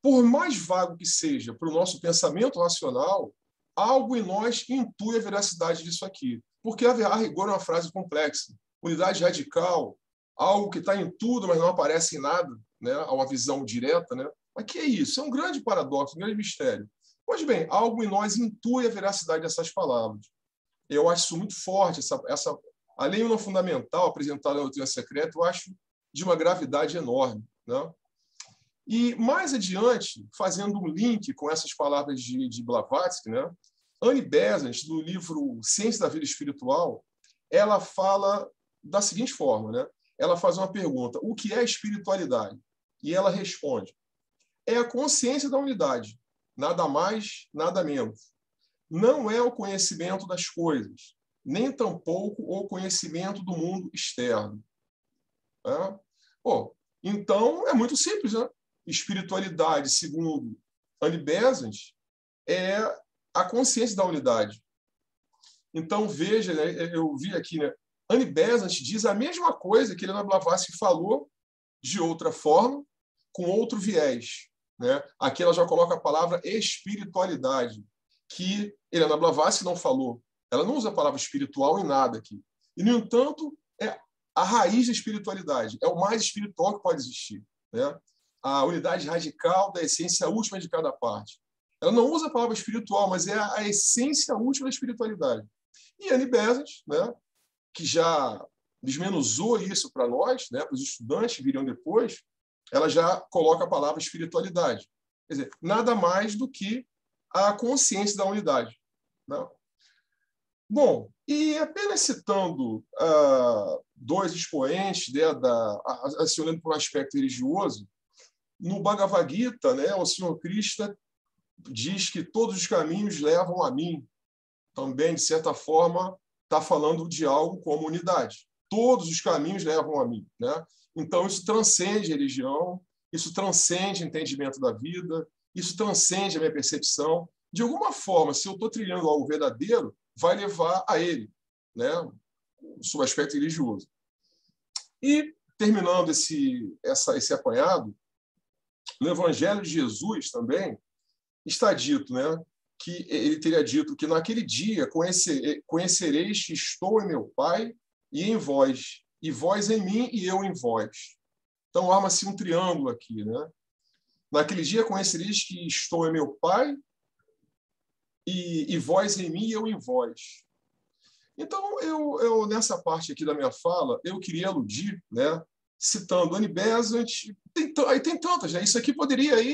por mais vago que seja para o nosso pensamento racional, algo em nós intui a veracidade disso aqui. Porque a rigor é uma frase complexa. Unidade radical, algo que está em tudo, mas não aparece em nada, né? Há uma visão direta, né? Mas que é isso? É um grande paradoxo, um grande mistério. Pois bem, algo em nós intui a veracidade dessas palavras. Eu acho isso muito forte, a lei não fundamental apresentada na doutrina secreta, eu acho de uma gravidade enorme, né? E, mais adiante, fazendo um link com essas palavras de Blavatsky, né? Annie Besant, no livro Ciência da Vida Espiritual, ela fala da seguinte forma, né? Ela faz uma pergunta: o que é espiritualidade? E ela responde: é a consciência da unidade, nada mais, nada menos. Não é o conhecimento das coisas, nem tampouco o conhecimento do mundo externo, Né? Bom, então, é muito simples, né? Espiritualidade, segundo Annie Besant, é a consciência da unidade. Então, veja, né, eu vi aqui, né, Annie Besant diz a mesma coisa que Helena Blavatsky falou, de outra forma, com outro viés. Né? Aqui ela já coloca a palavra espiritualidade, que Helena Blavatsky não falou. Ela não usa a palavra espiritual em nada aqui. E, no entanto, é a raiz da espiritualidade. É o mais espiritual que pode existir. Né? A unidade radical da essência última de cada parte. Ela não usa a palavra espiritual, mas é a essência última da espiritualidade. E Annie Besant, né, que já desmenuzou isso para nós, né, para os estudantes que viriam depois, ela já coloca a palavra espiritualidade. Quer dizer, nada mais do que a consciência da unidade. Né? Bom, e apenas citando dois expoentes, né, acionando por um aspecto religioso, no Bhagavad Gita, né, o Senhor Krishna diz que todos os caminhos levam a mim. Também, de certa forma, está falando de algo como unidade. Todos os caminhos levam a mim. Né? Então, isso transcende religião, isso transcende entendimento da vida, isso transcende a minha percepção. De alguma forma, se eu estou trilhando algo verdadeiro, vai levar a ele, né? Sob aspecto religioso. E, terminando esse apanhado, no Evangelho de Jesus também está dito, né, que ele teria dito que naquele dia conhecereis que estou em meu Pai e em vós, e vós em mim e eu em vós. Então, arma-se um triângulo aqui. Né? Naquele dia conhecereis que estou em meu Pai e vós em mim e eu em vós. Então, eu nessa parte aqui da minha fala, eu queria aludir, né, citando Annie Besant, aí tem tantas, né? Isso aqui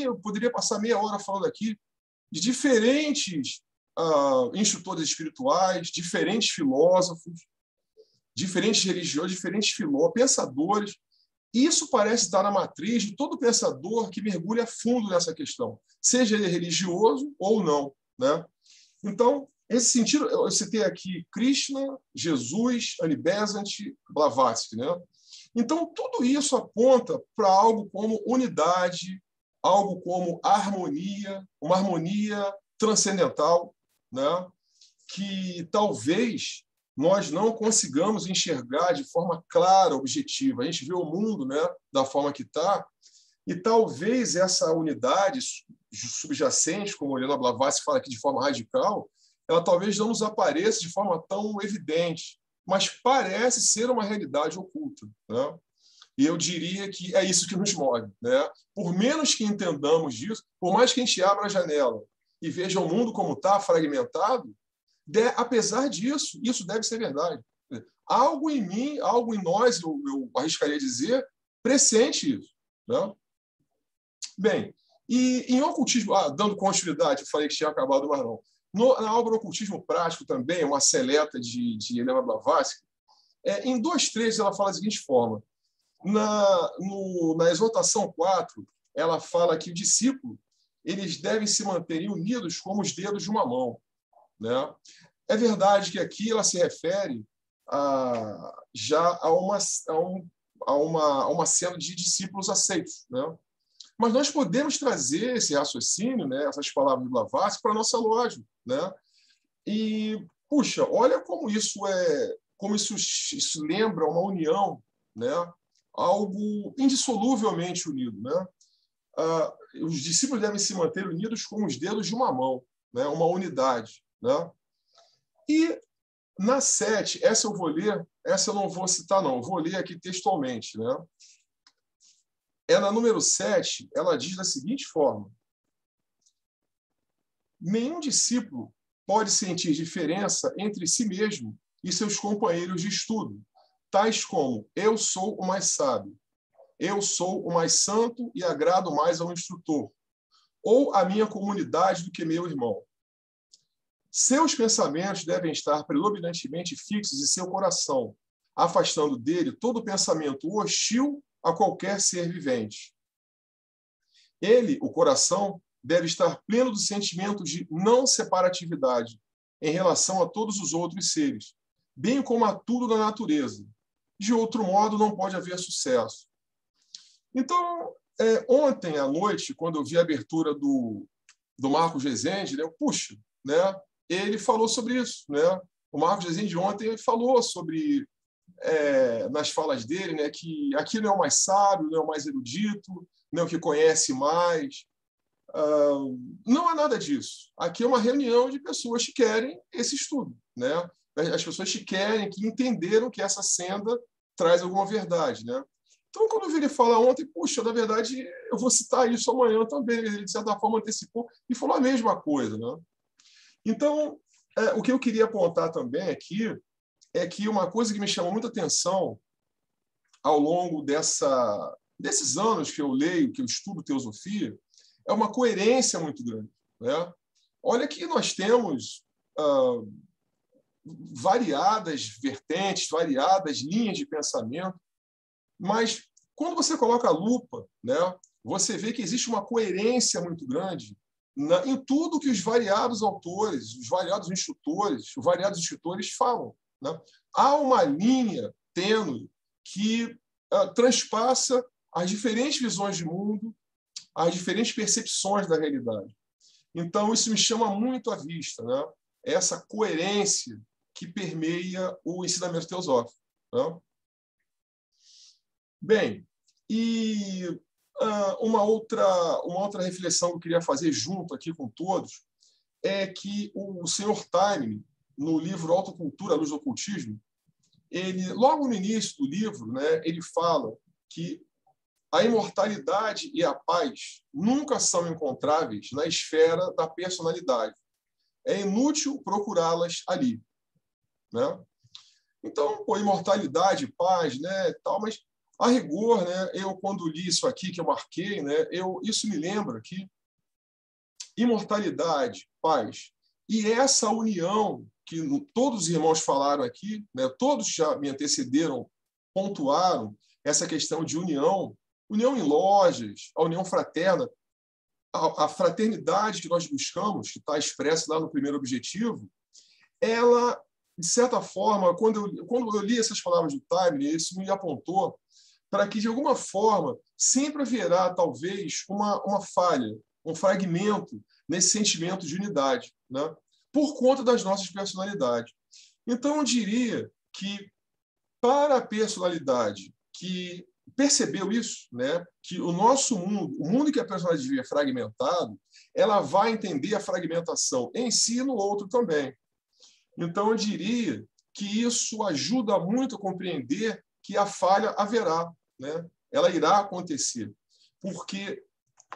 eu poderia passar meia hora falando aqui de diferentes instrutores espirituais, diferentes filósofos, diferentes religiões, diferentes pensadores. Isso parece estar na matriz de todo pensador que mergulha a fundo nessa questão, seja ele religioso ou não. Né? Então, nesse sentido, eu citei aqui Krishna, Jesus, Annie Besant, Blavatsky. Né? Então, tudo isso aponta para algo como unidade, algo como harmonia, uma harmonia transcendental, né? Que talvez nós não consigamos enxergar de forma clara, objetiva. A gente vê o mundo, né, da forma que está, e talvez essa unidade subjacente, como Helena Blavatsky fala aqui de forma radical, ela talvez não nos apareça de forma tão evidente, mas parece ser uma realidade oculta. Né? E eu diria que é isso que nos move. Né? Por menos que entendamos disso, por mais que a gente abra a janela e veja o mundo como está, fragmentado, apesar disso, isso deve ser verdade. Algo em mim, algo em nós, eu arriscaria dizer, pressente isso. Né? Bem, e em ocultismo, dando continuidade, eu falei que tinha acabado, mas não. Na obra Ocultismo Prático também, uma seleta de Helena Blavatsky, em 2 trechos ela fala da seguinte forma. Na exortação 4, ela fala que o discípulo eles devem se manter unidos como os dedos de uma mão. Né? É verdade que aqui ela se refere já a uma cena de discípulos aceitos. Né? Mas nós podemos trazer esse raciocínio, né, essas palavras de Blavatsky, para a nossa lógica. Né? E, puxa, olha como isso lembra uma união, né? Algo indissoluvelmente unido. Né? Os discípulos devem se manter unidos como os dedos de uma mão, né? Uma unidade. Né? E na 7, essa eu vou ler, essa eu não vou citar, não, eu vou ler aqui textualmente. Né? Na número 7, ela diz da seguinte forma: nenhum discípulo pode sentir diferença entre si mesmo e seus companheiros de estudo, tais como eu sou o mais sábio, eu sou o mais santo e agrado mais ao instrutor, ou a minha comunidade do que meu irmão. Seus pensamentos devem estar predominantemente fixos em seu coração, afastando dele todo pensamento hostil a qualquer ser vivente. Ele, o coração, deve estar pleno do sentimento de não separatividade em relação a todos os outros seres, bem como a tudo na natureza, de outro modo não pode haver sucesso. Então, ontem à noite, quando eu vi a abertura do Marcos Rezende, né, puxa, né, ele falou sobre isso. Né? O Marcos Rezende ontem falou sobre, nas falas dele, né, que aqui não é o mais sábio, não é o mais erudito, não é o que conhece mais. Não há nada disso. Aqui é uma reunião de pessoas que querem esse estudo. Né? As pessoas que querem, que entenderam que essa senda traz alguma verdade. Né? Então, quando eu vi ele falar ontem, puxa, na verdade, eu vou citar isso amanhã também. Ele, de certa forma, antecipou e falou a mesma coisa. Né? Então, o que eu queria apontar também aqui é que uma coisa que me chamou muita atenção ao longo desses anos que eu leio, que eu estudo teosofia, é uma coerência muito grande. Né? Olha que nós temos variadas vertentes, variadas linhas de pensamento, mas quando você coloca a lupa, né, você vê que existe uma coerência muito grande em tudo que os variados autores, os variados instrutores falam. Né? Há uma linha tênue que transpassa as diferentes visões de mundo, as diferentes percepções da realidade. Então, isso me chama muito à vista, né? Essa coerência que permeia o ensinamento teosófico. Né? Bem, e uma outra reflexão que eu queria fazer junto aqui com todos é que o Sr. Taine, no livro Autocultura, a Luz do Ocultismo, ele, logo no início do livro, né, ele fala que a imortalidade e a paz nunca são encontráveis na esfera da personalidade. É inútil procurá-las ali. Né? Então, imortalidade, paz, né, tal, mas a rigor, né, eu quando li isso aqui que eu marquei, né, isso me lembra que imortalidade, paz e essa união que todos os irmãos falaram aqui, né, todos já me antecederam, pontuaram essa questão de união em lojas, a união fraterna, a fraternidade que nós buscamos, que está expressa lá no primeiro objetivo, ela, de certa forma, quando eu li essas palavras do Taine, isso me apontou para que, de alguma forma, sempre haverá, talvez, uma falha, um fragmento nesse sentimento de unidade, né? Por conta das nossas personalidades. Então, eu diria que, para a personalidade que percebeu isso, né, que o nosso mundo, o mundo que a personalidade vive é fragmentado, ela vai entender a fragmentação em si e no outro também. Então, eu diria que isso ajuda muito a compreender que a falha haverá, né? Ela irá acontecer, porque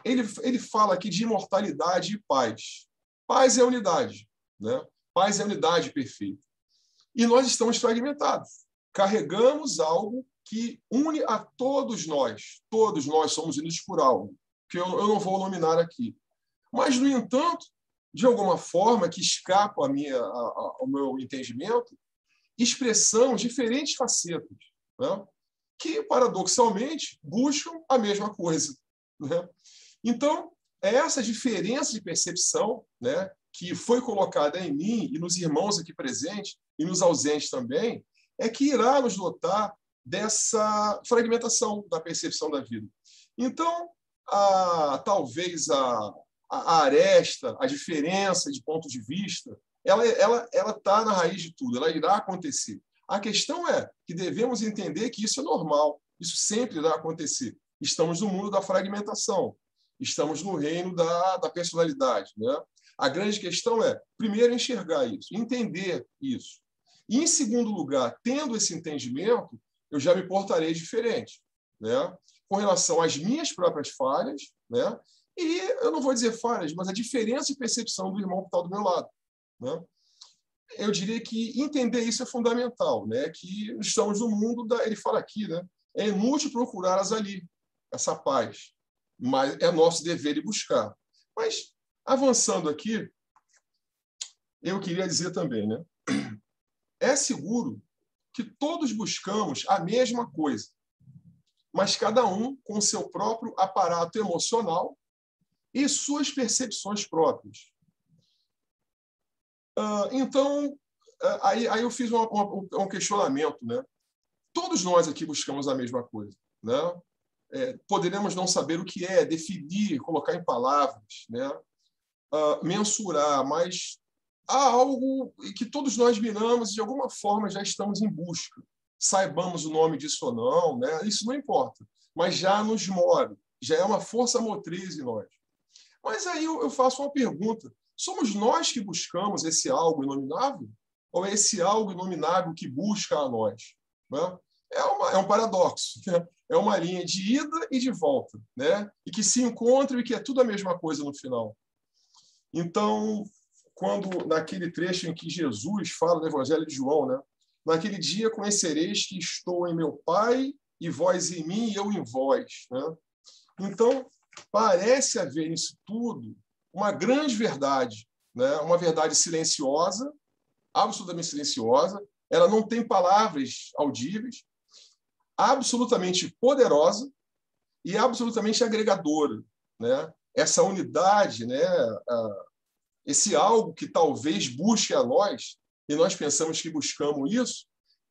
ele fala aqui de imortalidade e paz. Paz é unidade, né? Paz é unidade perfeita. E nós estamos fragmentados. Carregamos algo que une a todos nós. Todos nós somos unidos por algo, que eu não vou nominar aqui. Mas, no entanto, de alguma forma, que escapa ao meu entendimento, expressamos diferentes facetas, né? Que, paradoxalmente, buscam a mesma coisa. Né? Então, essa diferença de percepção, né, que foi colocada em mim e nos irmãos aqui presentes, e nos ausentes também, é que irá nos dotar dessa fragmentação da percepção da vida. Então, talvez a aresta, a diferença de ponto de vista, ela está na raiz de tudo, ela irá acontecer. A questão é que devemos entender que isso é normal, isso sempre irá acontecer. Estamos no mundo da fragmentação, estamos no reino da personalidade. Né? A grande questão é, primeiro, enxergar isso, entender isso. E, em segundo lugar, tendo esse entendimento, eu já me portarei diferente, né? Com relação às minhas próprias falhas, né? E eu não vou dizer falhas, mas a diferença de percepção do irmão que está do meu lado. Né? Eu diria que entender isso é fundamental, né? Que estamos no mundo ele fala aqui, né? É inútil procurá-las ali, essa paz, mas é nosso dever ir buscar. Mas, avançando aqui, eu queria dizer também, né? É seguro que todos buscamos a mesma coisa, mas cada um com seu próprio aparato emocional e suas percepções próprias. Então, aí eu fiz um questionamento, né? todos nós aqui buscamos a mesma coisa, né? Poderemos não saber o que é, definir, colocar em palavras, né? Mensurar, mas há algo que todos nós miramos e, de alguma forma, já estamos em busca. Saibamos o nome disso ou não, né? Isso não importa, mas já nos move, já é uma força motriz em nós. Mas aí eu faço uma pergunta: somos nós que buscamos esse algo inominável? Ou é esse algo inominável que busca a nós? Né? É um paradoxo, né? É uma linha de ida e de volta, né? E que se encontram e que é tudo a mesma coisa no final. Então, quando naquele trecho em que Jesus fala no Evangelho de João, né? Naquele dia conhecereis que estou em meu Pai e vós em mim e eu em vós, né? Então, parece haver nisso tudo uma grande verdade, né? Uma verdade silenciosa, absolutamente silenciosa. Ela não tem palavras audíveis, absolutamente poderosa e absolutamente agregadora, né? Essa unidade, né? Esse algo que talvez busque a nós, e nós pensamos que buscamos isso,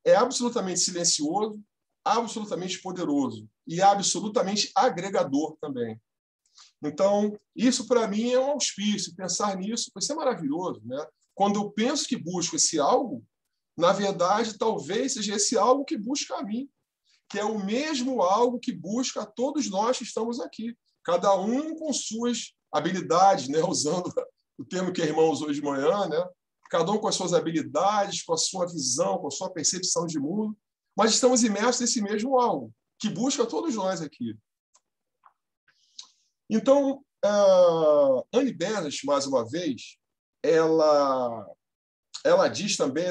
é absolutamente silencioso, absolutamente poderoso e absolutamente agregador também. Então, isso para mim é um auspício. Pensar nisso vai ser maravilhoso, né? Quando eu penso que busco esse algo, na verdade, talvez seja esse algo que busca a mim, que é o mesmo algo que busca a todos nós que estamos aqui, cada um com suas habilidades, né? Usando o termo que a irmã usou de manhã, né? Cada um com as suas habilidades, com a sua visão, com a sua percepção de mundo, mas estamos imersos nesse mesmo algo, que busca a todos nós aqui. Então, Annie Besant, mais uma vez, ela diz também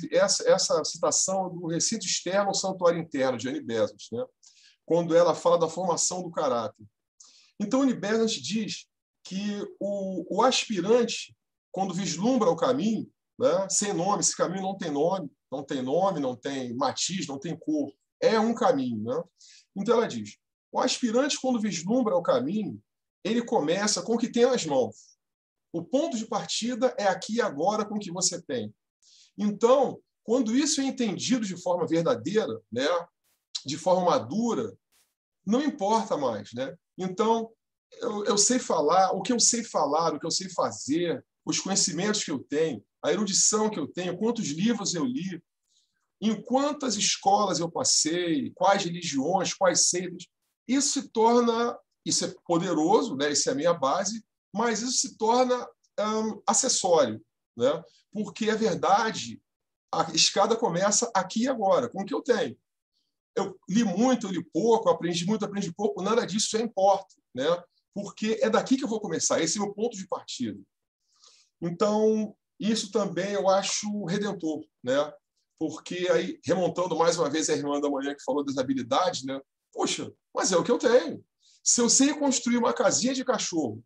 essa citação do recinto externo ao santuário interno, de Annie Besant, né? Quando ela fala da formação do caráter. Então, Annie Besant diz que o aspirante, quando vislumbra o caminho, né, sem nome, esse caminho não tem nome, não tem matiz, não tem cor, é um caminho, né? Então, ela diz: o aspirante, quando vislumbra o caminho, ele começa com o que tem nas mãos. O ponto de partida é aqui e agora com o que você tem. Então, quando isso é entendido de forma verdadeira, né, de forma madura, não importa mais, né? Então, eu sei falar, o que eu sei falar, o que eu sei fazer, os conhecimentos que eu tenho, a erudição que eu tenho, quantos livros eu li, em quantas escolas eu passei, quais religiões, quais seitas. Isso é poderoso, né? Isso é a minha base, mas isso se torna acessório, né? Porque a verdade, a escada começa aqui e agora, com o que eu tenho. Eu li muito, eu li pouco, aprendi muito, aprendi pouco, nada disso já importa, né? Porque é daqui que eu vou começar, esse é o meu ponto de partida. Então, isso também eu acho redentor, né? Porque aí, remontando mais uma vez a irmã da manhã que falou das habilidades, né? Poxa, mas é o que eu tenho. Se eu sei construir uma casinha de cachorro,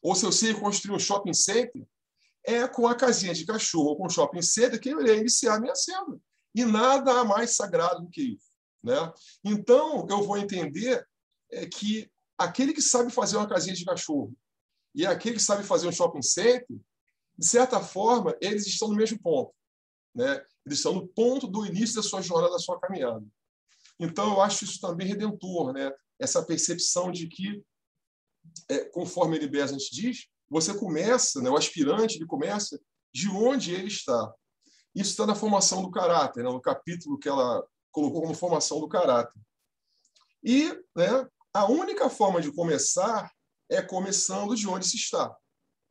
ou se eu sei construir um shopping center, é com a casinha de cachorro ou com o shopping center que eu irei iniciar a minha senda. E nada há mais sagrado do que isso, né? Então, eu vou entender que aquele que sabe fazer uma casinha de cachorro e aquele que sabe fazer um shopping center, de certa forma, eles estão no mesmo ponto, né? Eles estão no ponto do início da sua jornada, da sua caminhada. Então, eu acho isso também redentor, né? Essa percepção de que, conforme Annie Besant diz, você começa, né? O aspirante, ele começa de onde ele está. Isso está na formação do caráter, né? No capítulo que ela colocou como formação do caráter. E, né, a única forma de começar é começando de onde se está,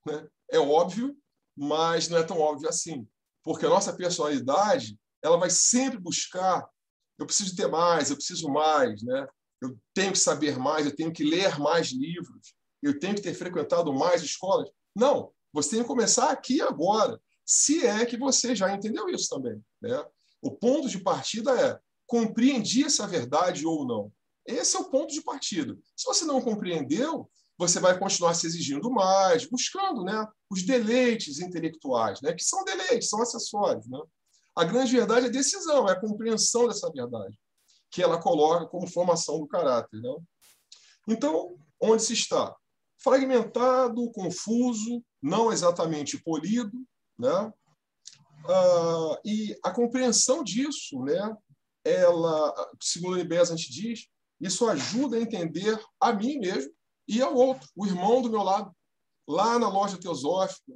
né? É óbvio, mas não é tão óbvio assim, porque a nossa personalidade, ela vai sempre buscar: eu preciso ter mais, eu preciso mais, né? Eu tenho que saber mais, eu tenho que ler mais livros, eu tenho que ter frequentado mais escolas. Não, você tem que começar aqui agora, se é que você já entendeu isso também, né? O ponto de partida é: compreendi essa verdade ou não? Esse é o ponto de partida. Se você não compreendeu, você vai continuar se exigindo mais, buscando, né, os deleites intelectuais, né, que são deleites, são acessórios, né? A grande verdade é a decisão, é a compreensão dessa verdade, que ela coloca como formação do caráter, né? Então, onde se está? Fragmentado, confuso, não exatamente polido, né? E a compreensão disso, né, ela, segundo o Libés, a gente diz, isso ajuda a entender a mim mesmo e ao outro, o irmão do meu lado, lá na loja teosófica,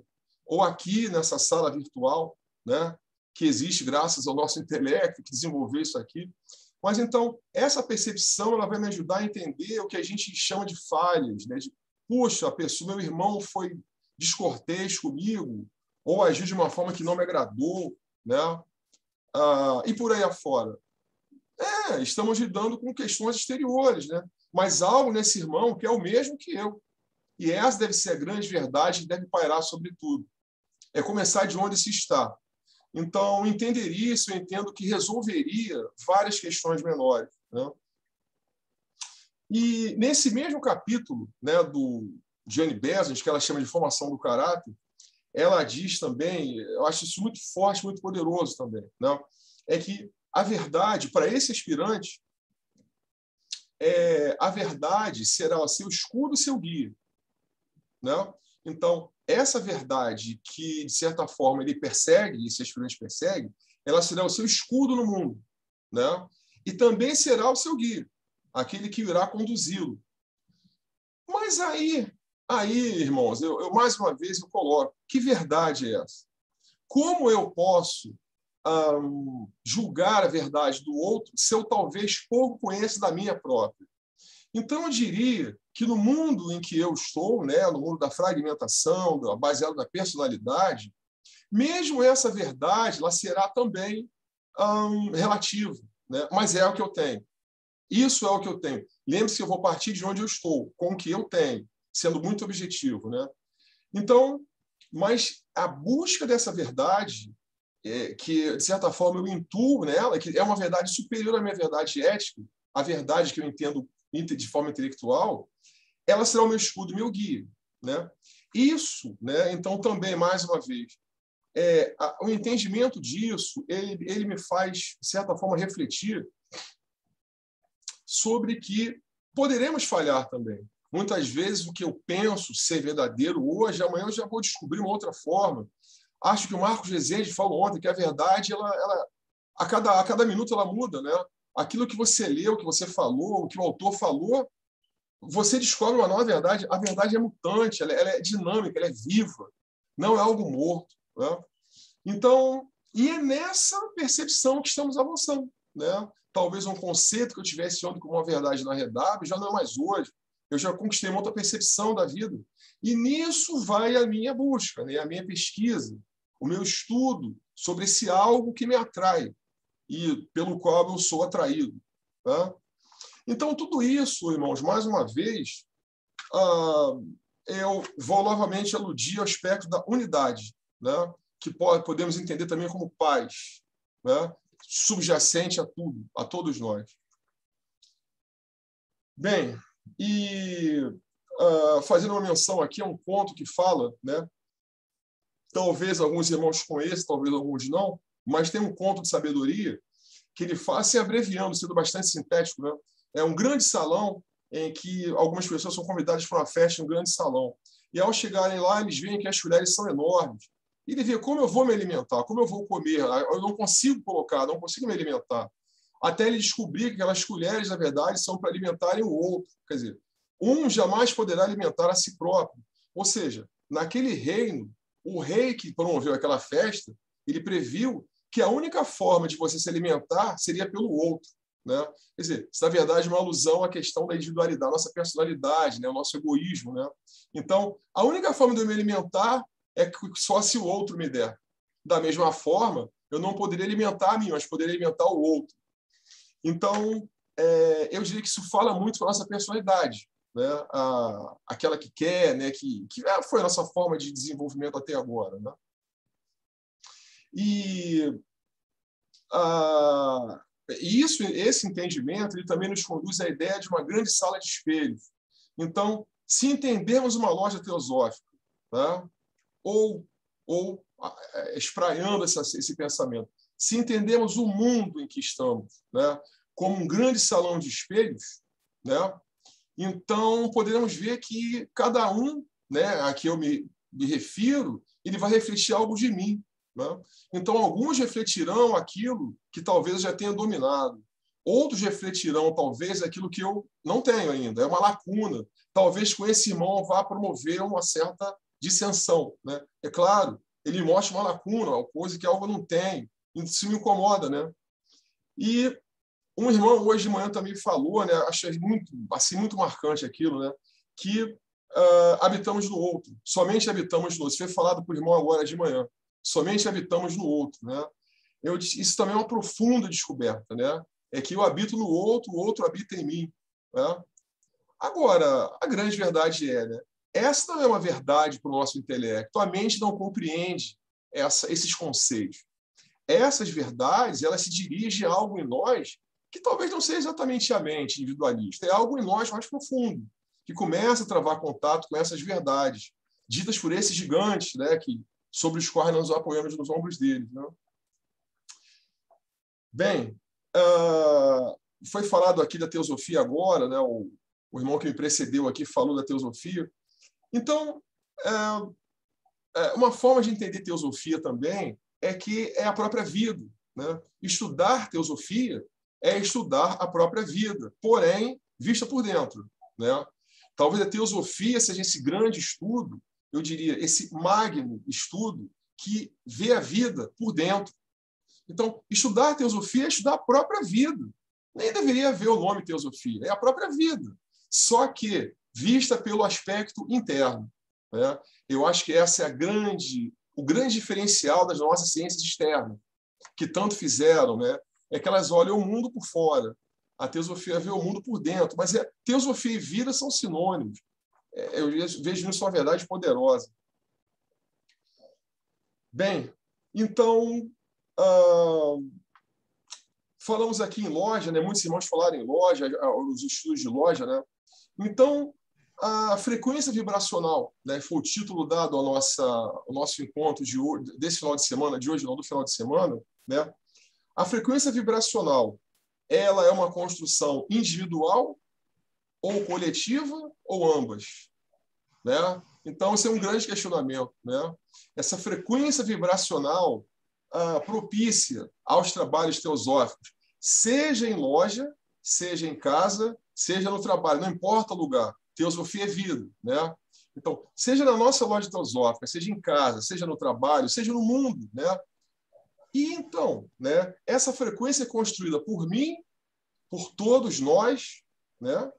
ou aqui nessa sala virtual, né, que existe graças ao nosso intelecto, que desenvolveu isso aqui. Mas, então, essa percepção ela vai me ajudar a entender o que a gente chama de falhas, né? De, puxa, a pessoa, meu irmão foi descortês comigo, ou agiu de uma forma que não me agradou, né? E por aí afora. Estamos lidando com questões exteriores, né? Mas algo nesse irmão que é o mesmo que eu. E essa deve ser a grande verdade que deve pairar sobre tudo. É começar de onde se está. Então, entender isso, eu entendo que resolveria várias questões menores, né? E nesse mesmo capítulo, né, do Jane Bezos, que ela chama de formação do caráter, ela diz também, eu acho isso muito forte, muito poderoso também, né? É que a verdade, para esse aspirante, a verdade será o seu escudo e seu guia, né? Então, essa verdade que, de certa forma, ele persegue, esse aspirante persegue, ela será o seu escudo no mundo, né? E também será o seu guia, aquele que irá conduzi-lo. Mas aí, irmãos, eu mais uma vez eu coloco, que verdade é essa? Como eu posso julgar a verdade do outro se eu talvez pouco conheço da minha própria? Então, eu diria que no mundo em que eu estou, né, no mundo da fragmentação, baseado na personalidade, mesmo essa verdade ela será também relativa, né? Mas é o que eu tenho. Isso é o que eu tenho. Lembre-se que eu vou partir de onde eu estou, com o que eu tenho, sendo muito objetivo, né? Então, mas a busca dessa verdade, que, de certa forma, eu intuo nela, que é uma verdade superior à minha verdade ética, a verdade que eu entendo de forma intelectual, ela será o meu escudo, o meu guia, né? Isso, né? Então, também, mais uma vez, o entendimento disso, ele me faz, de certa forma, refletir sobre que poderemos falhar também. Muitas vezes, o que eu penso ser verdadeiro hoje, amanhã eu já vou descobrir uma outra forma. Acho que o Marcos Rezende falou ontem que a verdade, a cada minuto, ela muda, né? Aquilo que você leu, que você falou, o que o autor falou, você descobre uma nova verdade. A verdade é mutante, ela é dinâmica, ela é viva, não é algo morto, né? Então, e é nessa percepção que estamos avançando, né? Talvez um conceito que eu tivesse ontem como uma verdade na REDAB já não é mais hoje. Eu já conquistei uma outra percepção da vida. E nisso vai a minha busca, né? A minha pesquisa, o meu estudo sobre esse algo que me atrai e pelo qual eu sou atraído, tá? Então, tudo isso, irmãos, mais uma vez, eu vou novamente aludir ao aspecto da unidade, né? Que podemos entender também como paz, né? Subjacente a tudo, a todos nós. Bem, e fazendo uma menção aqui a um ponto que fala, né? Talvez alguns irmãos conheçam, talvez alguns não, mas tem um conto de sabedoria que ele faz, assim, abreviando, sendo bastante sintético, né? É um grande salão em que algumas pessoas são convidadas para uma festa em um grande salão. E, ao chegarem lá, eles veem que as colheres são enormes. E ele vê como eu vou me alimentar, como eu vou comer. Eu não consigo colocar, não consigo me alimentar. Até ele descobrir que aquelas colheres, na verdade, são para alimentarem o outro. Quer dizer, um jamais poderá alimentar a si próprio. Ou seja, naquele reino, o rei que promoveu aquela festa, ele previu que a única forma de você se alimentar seria pelo outro, né? Quer dizer, isso, na verdade, é uma alusão à questão da individualidade, nossa personalidade, né? O nosso egoísmo, né? Então, a única forma de eu me alimentar é que só se o outro me der. Da mesma forma, eu não poderia alimentar a mim, mas poderia alimentar o outro. Então, eu diria que isso fala muito para a nossa personalidade, né? Aquela que quer, né? Que foi a nossa forma de desenvolvimento até agora, né? E esse entendimento ele também nos conduz à ideia de uma grande sala de espelhos. Então, se entendermos uma loja teosófica, tá? ou espraiando esse pensamento, se entendermos o mundo em que estamos, né? Como um grande salão de espelhos, né? Então poderemos ver que cada um, né, a que eu me refiro, ele vai refletir algo de mim, né? Então, alguns refletirão aquilo que talvez eu já tenha dominado. Outros refletirão, talvez, aquilo que eu não tenho ainda. É uma lacuna. Talvez com esse irmão vá promover uma certa dissensão, né? É claro, ele mostra uma lacuna, uma coisa que algo não tem. Isso me incomoda, né? E um irmão hoje de manhã também falou, né? Achei muito marcante aquilo, né? Que habitamos no outro. Somente habitamos no outro. Isso foi falado por irmão agora de manhã. Somente habitamos no outro, né? Isso também é uma profunda descoberta, né? É que eu habito no outro, o outro habita em mim, né? Agora, a grande verdade é, né? Essa não é uma verdade para o nosso intelecto. A mente não compreende esses conceitos. Essas verdades, elas se dirigem a algo em nós que talvez não seja exatamente a mente individualista. É algo em nós mais profundo, que começa a travar contato com essas verdades, ditas por esses gigantes, né? Sobre os quais nós nos apoiamos nos ombros deles, né? Bem, foi falado aqui da teosofia agora, né? O irmão que me precedeu aqui falou da teosofia. Então, uma forma de entender teosofia também é que é a própria vida, né? Estudar teosofia é estudar a própria vida, porém, vista por dentro, né? Talvez a teosofia seja esse grande estudo, eu diria, esse magno estudo que vê a vida por dentro. Então, estudar teosofia é estudar a própria vida. Nem deveria haver o nome teosofia, é a própria vida. Só que vista pelo aspecto interno, né? Eu acho que essa é o grande diferencial das nossas ciências externas, que tanto fizeram, né? É que elas olham o mundo por fora. A teosofia vê o mundo por dentro. Mas teosofia e vida são sinônimos. Eu vejo nisso uma verdade poderosa. Bem, então, falamos aqui em loja, né? Muitos irmãos falaram em loja, os estudos de loja, né? Então, a frequência vibracional, né? Foi o título dado ao nosso encontro desse final de semana, de hoje não, do final de semana, né? A frequência vibracional, ela é uma construção individual ou coletiva ou ambas, né? Então, esse é um grande questionamento, né? Essa frequência vibracional propícia aos trabalhos teosóficos, seja em loja, seja em casa, seja no trabalho, não importa o lugar. Teosofia é vida, né? Então, seja na nossa loja teosófica, seja em casa, seja no trabalho, seja no mundo, né? E então, né, essa frequência é construída por mim, por todos nós, né?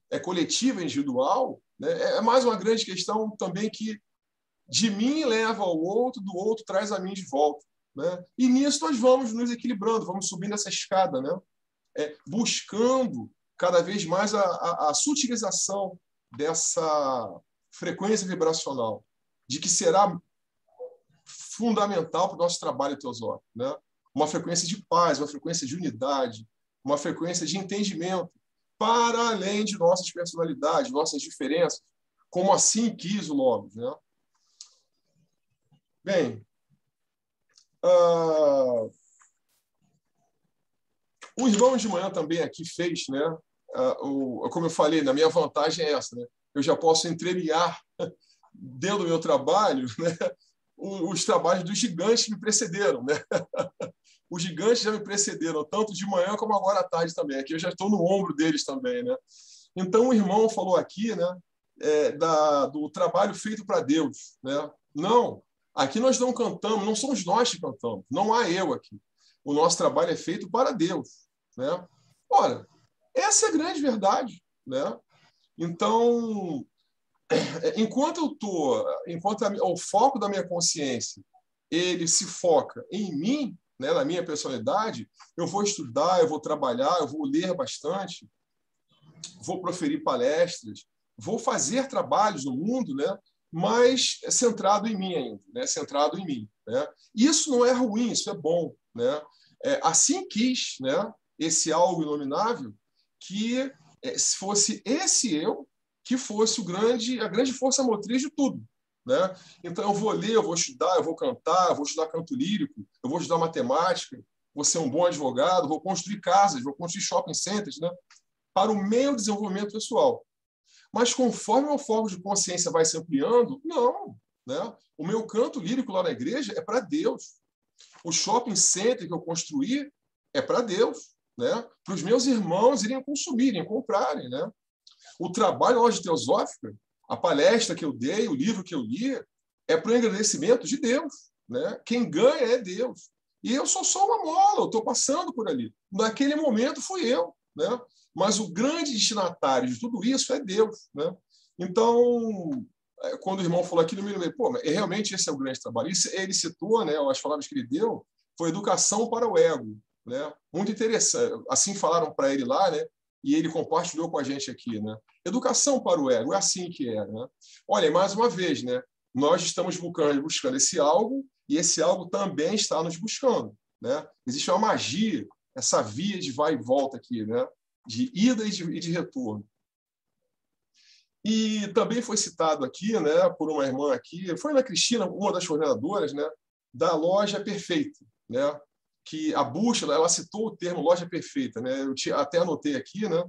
É coletiva, é individual, né? É mais uma grande questão também que de mim leva ao outro, do outro traz a mim de volta, né? E nisso nós vamos nos equilibrando, vamos subindo essa escada, né? Buscando cada vez mais a sutilização dessa frequência vibracional, de que será fundamental para o nosso trabalho teosófico, né? Uma frequência de paz, uma frequência de unidade, uma frequência de entendimento, para além de nossas personalidades, nossas diferenças, como assim quis o Logos, né? Bem, o irmão de manhã também aqui fez, né? Como eu falei, na minha vantagem é essa, né? Eu já posso entremear dentro do meu trabalho, né? Os trabalhos dos gigantes que me precederam, né? Os gigantes já me precederam, tanto de manhã como agora à tarde também. Aqui eu já estou no ombro deles também, né? Então, o irmão falou aqui, né? Do trabalho feito para Deus, né? Não, aqui nós não cantamos, não somos nós que cantamos, não há eu aqui. O nosso trabalho é feito para Deus, né? Ora, essa é a grande verdade, né? Então, enquanto o foco da minha consciência ele se foca em mim, né, na minha personalidade, eu vou estudar, eu vou trabalhar, eu vou ler bastante, vou proferir palestras, vou fazer trabalhos no mundo, né, mas centrado em mim ainda, né, centrado em mim, né? Isso não é ruim, isso é bom, né? Assim quis, né, esse algo inominável que fosse esse eu que fosse a grande força motriz de tudo, né? Então, eu vou ler, eu vou estudar, eu vou cantar, eu vou estudar canto lírico, eu vou estudar matemática, vou ser um bom advogado, vou construir casas, vou construir shopping centers, né? Para o meu desenvolvimento pessoal. Mas, conforme o foco de consciência vai se ampliando, não. né? O meu canto lírico lá na igreja é para Deus. O shopping center que eu construí é para Deus, né? Para os meus irmãos irem consumir, irem comprarem, né? O trabalho na loja teosófica, a palestra que eu dei, o livro que eu li, é para o engrandecimento de Deus, né? Quem ganha é Deus. E eu sou só uma mola, eu estou passando por ali. Naquele momento fui eu, né? Mas o grande destinatário de tudo isso é Deus, né? Então, quando o irmão falou aquilo, eu me lembrei, pô, realmente esse é o grande trabalho. Ele citou, né, as palavras que ele deu, foi educação para o ego, né? Muito interessante. Assim falaram para ele lá, né? E ele compartilhou com a gente aqui, né? Educação para o ego, é assim que é, né? Olha, mais uma vez, né? Nós estamos buscando esse algo e esse algo também está nos buscando, né? Existe uma magia, essa via de vai e volta aqui, né? De ida e de retorno. E também foi citado aqui, né, por uma irmã aqui, foi Ana Cristina, uma das coordenadoras, né, da Loja Perfeita, né, que a Bússola, ela citou o termo Loja Perfeita, né, eu até anotei aqui, né,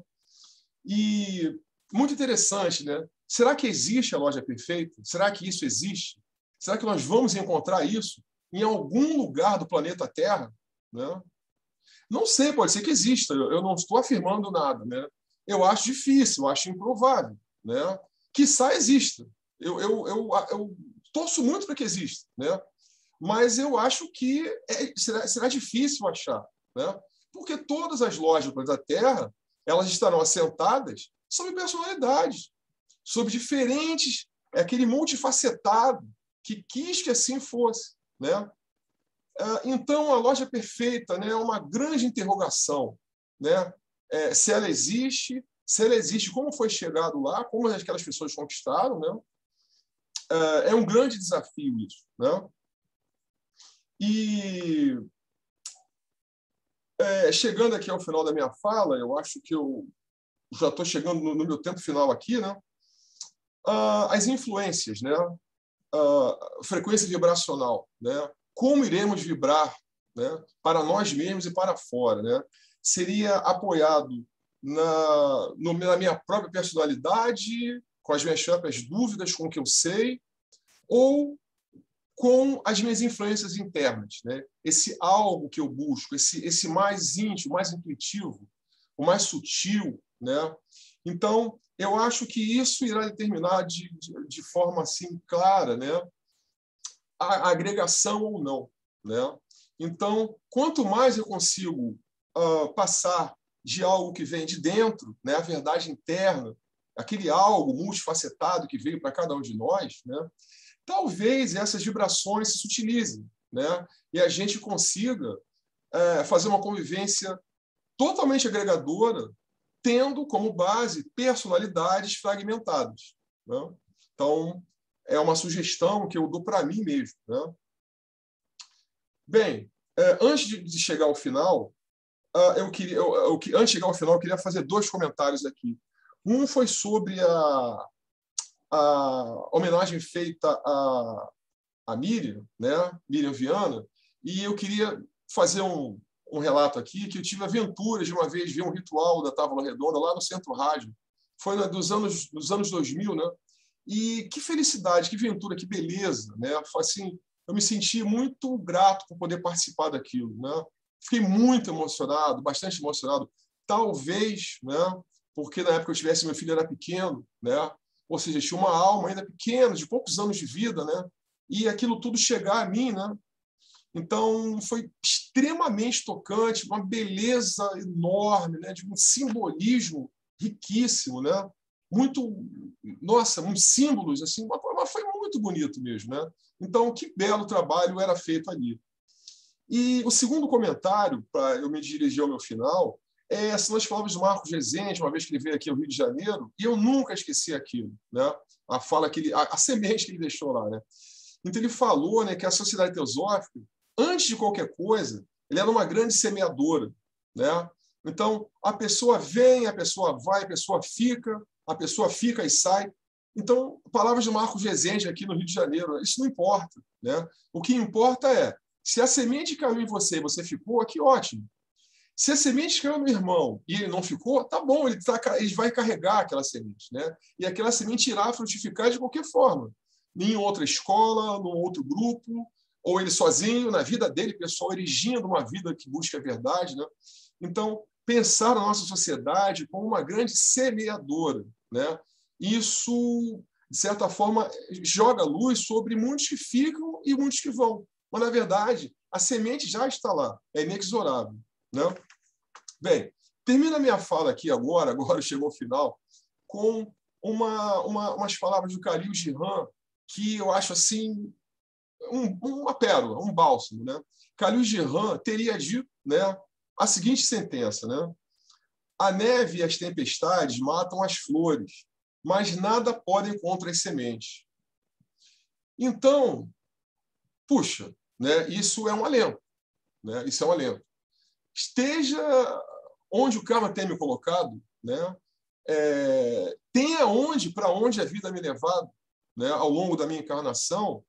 e muito interessante, né, será que existe a Loja Perfeita? Será que isso existe? Será que nós vamos encontrar isso em algum lugar do planeta Terra, né? Não sei, pode ser que exista, eu não estou afirmando nada, né, eu acho difícil, eu acho improvável, né? Quiçá exista. Eu torço muito para que exista, né? Mas eu acho que será difícil achar, né? Porque todas as lojas da Terra, elas estarão assentadas sobre personalidades, sobre diferentes, aquele multifacetado que quis que assim fosse, né? Então, a Loja Perfeita, né, é uma grande interrogação, né? Se ela existe, como foi chegado lá, como aquelas pessoas conquistaram, né? É um grande desafio isso, né? E chegando aqui ao final da minha fala, eu acho que eu já estou chegando no meu tempo final aqui, né? As influências, né? Frequência vibracional, né? Como iremos vibrar, né? Para nós mesmos e para fora, né? Seria apoiado na minha própria personalidade, com as minhas próprias dúvidas, com o que eu sei, ou com as minhas influências internas, né? Esse algo que eu busco, esse mais íntimo, mais intuitivo, o mais sutil, né? Então, eu acho que isso irá determinar de forma assim clara, né? A agregação ou não, né? Então, quanto mais eu consigo passar de algo que vem de dentro, né, a verdade interna, aquele algo multifacetado que veio para cada um de nós, né, talvez essas vibrações se sutilizem, né, e a gente consiga fazer uma convivência totalmente agregadora, tendo como base personalidades fragmentadas, né? Então, é uma sugestão que eu dou para mim mesmo, né? Bem, antes de chegar ao final, antes de chegar ao final, eu queria fazer 2 comentários aqui. Um foi sobre a homenagem feita a Miriam, né? Miriam Viana, e eu queria fazer um relato aqui, que eu tive a aventura de uma vez ver um ritual da Távola Redonda lá no Centro Rádio. Foi dos anos 2000, né? E que felicidade, que ventura, que beleza, né? Assim, eu me senti muito grato por poder participar daquilo, né? Fiquei muito emocionado, bastante emocionado. Talvez, né? Porque na época meu filho era pequeno, né? Ou seja, tinha uma alma ainda pequena, de poucos anos de vida, né? E aquilo tudo chegar a mim, né? Então, foi extremamente tocante, uma beleza enorme, né? De um simbolismo riquíssimo, né? Muitos símbolos, assim, mas foi muito bonito mesmo, né? Então, que belo trabalho era feito ali. E o segundo comentário, para eu me dirigir ao meu final, são as palavras do Marcos Rezende, uma vez que ele veio aqui ao Rio de Janeiro, e eu nunca esqueci aquilo, né? A fala a semente que ele deixou lá, né? Então, ele falou, né, que a Sociedade Teosófica, antes de qualquer coisa, ele era uma grande semeadora, né? Então, a pessoa vem, a pessoa vai, a pessoa fica e sai. Então, palavras de Marcos Rezende aqui no Rio de Janeiro, isso não importa, né? O que importa é, se a semente caiu em você e você ficou, que ótimo. Se a semente caiu no irmão e ele não ficou, tá bom, ele vai carregar aquela semente, né? E aquela semente irá frutificar de qualquer forma. em outra escola, num outro grupo, ou ele sozinho, na vida dele, pessoal, erigindo uma vida que busca a verdade, né? Então, pensar a nossa sociedade como uma grande semeadora, né? Isso, de certa forma, joga luz sobre muitos que ficam e muitos que vão. Mas, na verdade, a semente já está lá, é inexorável, né? Bem, termino a minha fala aqui agora chegou ao final, com umas palavras do Khalil Gibran que eu acho assim uma pérola, um bálsamo, né? Khalil Gibran teria dito, né, a seguinte sentença, né? A neve e as tempestades matam as flores, mas nada podem contra as sementes. Então, puxa, né? Isso é um alento, né? Isso é um alento. Esteja onde o karma tem me colocado, né? Tenha para onde a vida me levado, né? Ao longo da minha encarnação.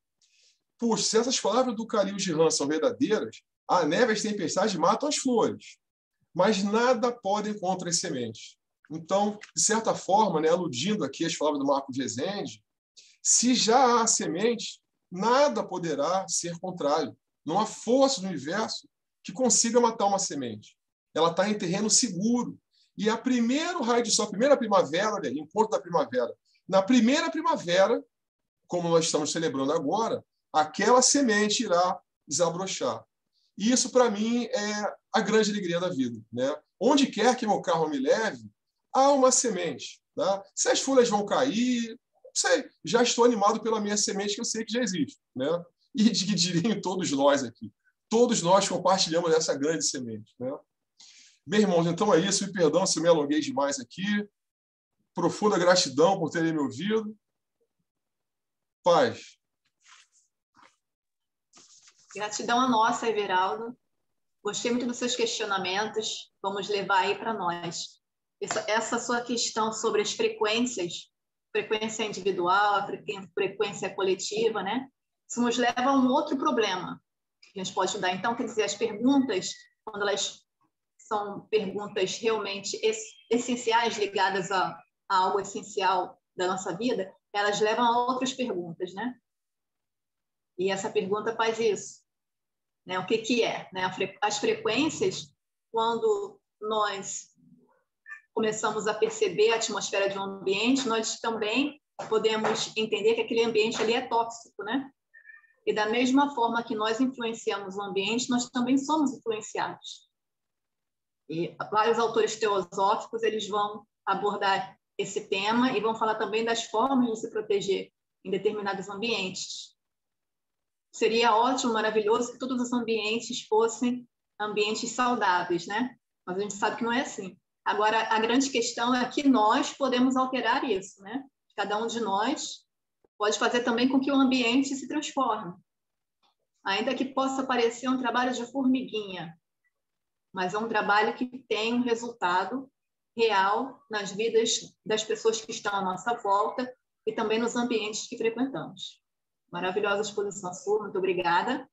Puxa, se essas palavras do Khalil Gibran são verdadeiras, a neve e as tempestades matam as flores, mas nada podem contra as sementes. Então, de certa forma, né, aludindo aqui às palavras do Marcos Rezende, se já há semente, nada poderá ser contrário. Não há força no universo que consiga matar uma semente. Ela está em terreno seguro. E a primeiro raio de sol, a primeira primavera, olha aí, encontro da primavera. Na primeira primavera, como nós estamos celebrando agora, aquela semente irá desabrochar. E isso, para mim, é a grande alegria da vida, né? Onde quer que meu carro me leve, há uma semente. Tá? Se as folhas vão cair, não sei, já estou animado pela minha semente, que eu sei que já existe, né? E diriam todos nós aqui. Todos nós compartilhamos dessa grande semente, né? Bem, irmãos, então é isso. Me perdão se eu me alonguei demais aqui. Profunda gratidão por terem me ouvido. Paz. Gratidão a nossa, Everaldo. Gostei muito dos seus questionamentos. Vamos levar aí para nós. Essa sua questão sobre as frequências, frequência individual, a frequência coletiva, né? Isso nos leva a um outro problema que a gente pode estudar. Então, quer dizer, as perguntas, quando elas são perguntas realmente essenciais, ligadas a algo essencial da nossa vida, elas levam a outras perguntas, né? E essa pergunta faz isso, né? O que é, né? As frequências, quando nós começamos a perceber a atmosfera de um ambiente, nós também podemos entender que aquele ambiente ali é tóxico, né? E da mesma forma que nós influenciamos o ambiente, nós também somos influenciados. E vários autores teosóficos, eles vão abordar esse tema e vão falar também das formas de se proteger em determinados ambientes. Seria ótimo, maravilhoso que todos os ambientes fossem ambientes saudáveis, né? Mas a gente sabe que não é assim. Agora, a grande questão é que nós podemos alterar isso, né? Cada um de nós pode fazer também com que o ambiente se transforme. Ainda que possa parecer um trabalho de formiguinha, mas é um trabalho que tem um resultado real nas vidas das pessoas que estão à nossa volta e também nos ambientes que frequentamos. Maravilhosa exposição sua, muito obrigada.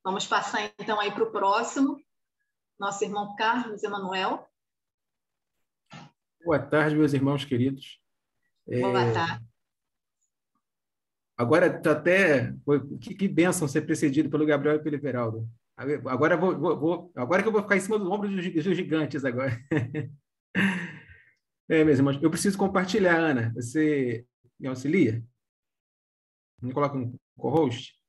Vamos passar, então, aí para o próximo, nosso irmão Carlos Emanuel. Boa tarde, meus irmãos queridos. Boa tarde. Agora está até... Que bênção ser precedido pelo Gabriel e pelo Everaldo. Agora, agora que eu vou ficar em cima do ombro dos gigantes agora. Meus irmãos, eu preciso compartilhar, Ana. Você me auxilia? Me coloca um co-host?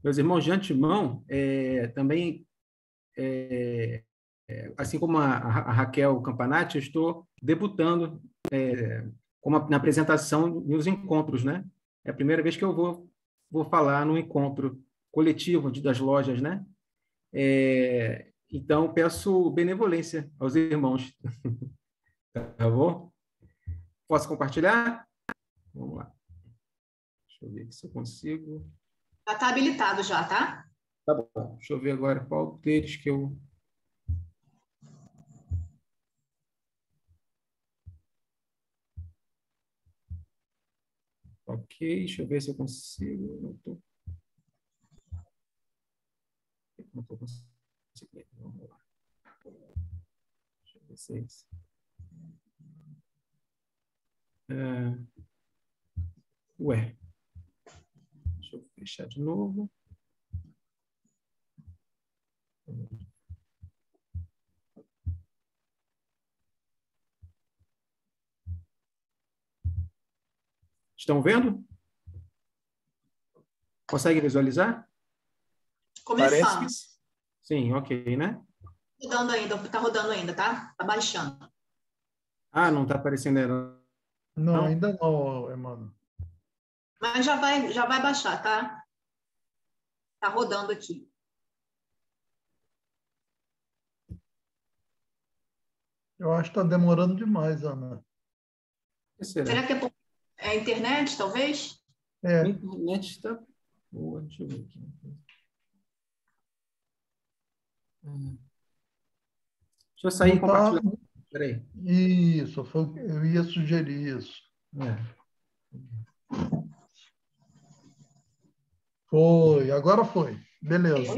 Meus irmãos, de antemão, também, assim como a Raquel Campanati, eu estou debutando na apresentação nos encontros, né? É a primeira vez que eu vou falar no encontro coletivo das lojas, né? Então, peço benevolência aos irmãos. Tá bom? Posso compartilhar? Vamos lá. Deixa eu ver se eu consigo. Já está habilitado já, tá? Tá bom. Deixa eu ver agora qual deles que eu... Ok, deixa eu ver se eu consigo. Não estou conseguindo conseguir. Vamos lá. Deixa eu ver se é isso. Ué. Deixa eu fechar de novo. Estão vendo? Consegue visualizar? Começamos. Sim, ok, né? Tá rodando ainda, tá? Tá baixando. Ah, não está aparecendo ainda. Não, ainda não, Emmanuel. Mas já vai baixar, tá? Tá rodando aqui. Eu acho que está demorando demais, Ana. Será que é a internet, talvez? A internet está boa. Deixa eu ver aqui. Deixa eu sair e compartilhar. Espera aí. Isso, eu ia sugerir isso. Foi, agora foi. Beleza.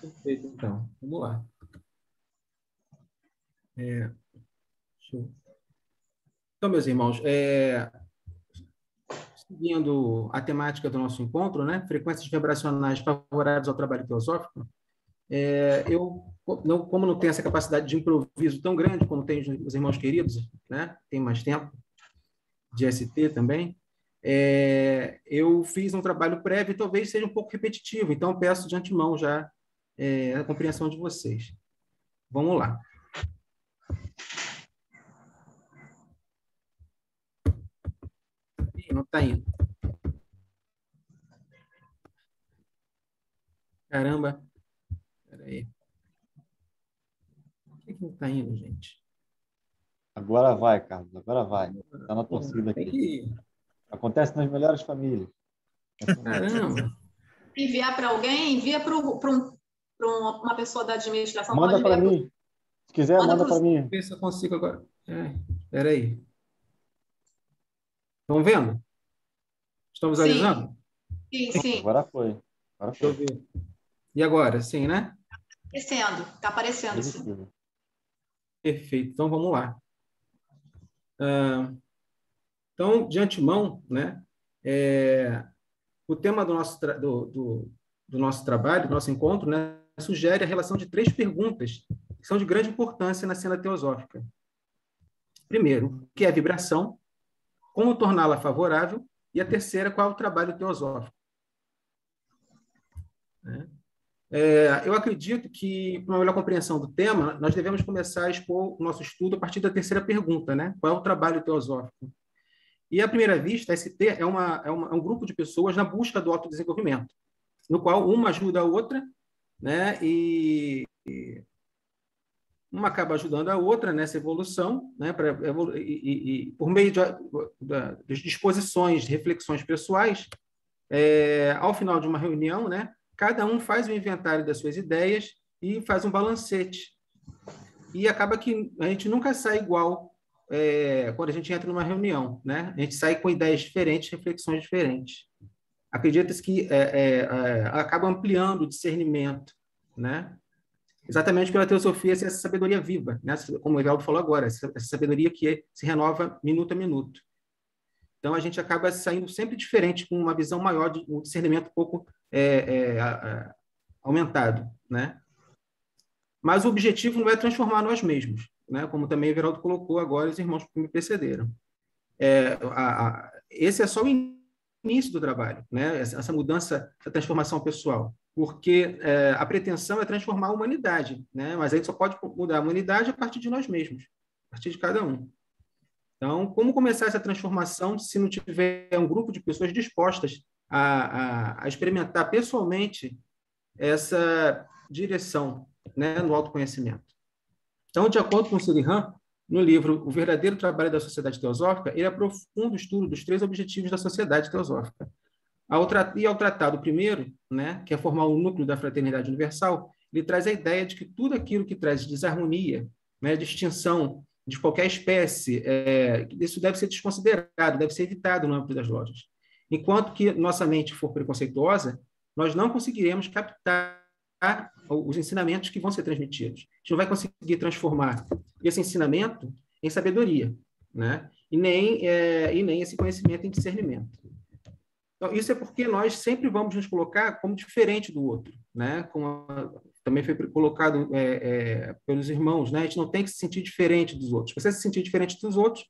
Perfeito, então. Vamos lá. Então, meus irmãos, seguindo a temática do nosso encontro, né? Frequências vibracionais favoráveis ao trabalho teosófico, como não tenho essa capacidade de improviso tão grande como tem os irmãos queridos, né? Tem mais tempo de ST também, eu fiz um trabalho prévio e talvez seja um pouco repetitivo, então peço de antemão já a compreensão de vocês. Vamos lá. Não está indo. Caramba. Espera aí. Por que não está indo, gente? Agora vai, Carlos. Agora vai. Está na torcida aqui. Acontece nas melhores famílias. Caramba. Enviar para alguém, envia para uma pessoa da administração. Manda para mim. Se quiser, manda para mim. Ver se eu consigo agora. Espera aí. Estão vendo? Estão visualizando? Sim. Agora foi. Deixa eu ver. E agora? Sim, né? Está aparecendo, sim. Perfeito. Então, vamos lá. Então, de antemão, né, o tema do nosso trabalho, do nosso encontro, né, sugere a relação de 3 perguntas que são de grande importância na cena teosófica. Primeiro, o que é vibração? Como torná-la favorável? E a terceira, qual é o trabalho teosófico? Eu acredito que, para uma melhor compreensão do tema, nós devemos começar a expor o nosso estudo a partir da terceira pergunta, né? Qual é o trabalho teosófico? E, à primeira vista, a ST é um grupo de pessoas na busca do autodesenvolvimento, no qual uma ajuda a outra, né? E uma acaba ajudando a outra nessa evolução, né? Por meio de disposições, reflexões pessoais, ao final de uma reunião, né? Cada um faz um inventário das suas ideias e faz um balancete. E acaba que a gente nunca sai igual quando a gente entra numa reunião, né? A gente sai com ideias diferentes, reflexões diferentes. Acredita-se que acaba ampliando o discernimento, né? Exatamente pela teosofia, essa sabedoria viva, né? Como o Evaldo falou agora, essa sabedoria que se renova minuto a minuto. Então, a gente acaba saindo sempre diferente, com uma visão maior, um discernimento um pouco aumentado, né? Mas o objetivo não é transformar nós mesmos, né? Como também o Everaldo colocou agora, os irmãos que me precederam. Esse é só o início do trabalho, né? Essa mudança, essa transformação pessoal, porque a pretensão é transformar a humanidade, né? Mas a gente só pode mudar a humanidade a partir de nós mesmos, a partir de cada um. Então, como começar essa transformação se não tiver um grupo de pessoas dispostas a experimentar pessoalmente essa direção, né, no autoconhecimento? Então, de acordo com o Sirihan, no livro O Verdadeiro Trabalho da Sociedade Teosófica, ele aprofunda o estudo dos 3 objetivos da sociedade teosófica. Ao tratar do primeiro, né, que é formar o núcleo da fraternidade universal, ele traz a ideia de que tudo aquilo que traz desarmonia, né, distinção de qualquer espécie, isso deve ser desconsiderado, deve ser evitado no âmbito das lojas. Enquanto que nossa mente for preconceituosa, nós não conseguiremos captar os ensinamentos que vão ser transmitidos. A gente não vai conseguir transformar esse ensinamento em sabedoria, né? E nem esse conhecimento em discernimento. Então, isso é porque nós sempre vamos nos colocar como diferente do outro, né? Como também foi colocado pelos irmãos, né? A gente não tem que se sentir diferente dos outros. Se você se sentir diferente dos outros,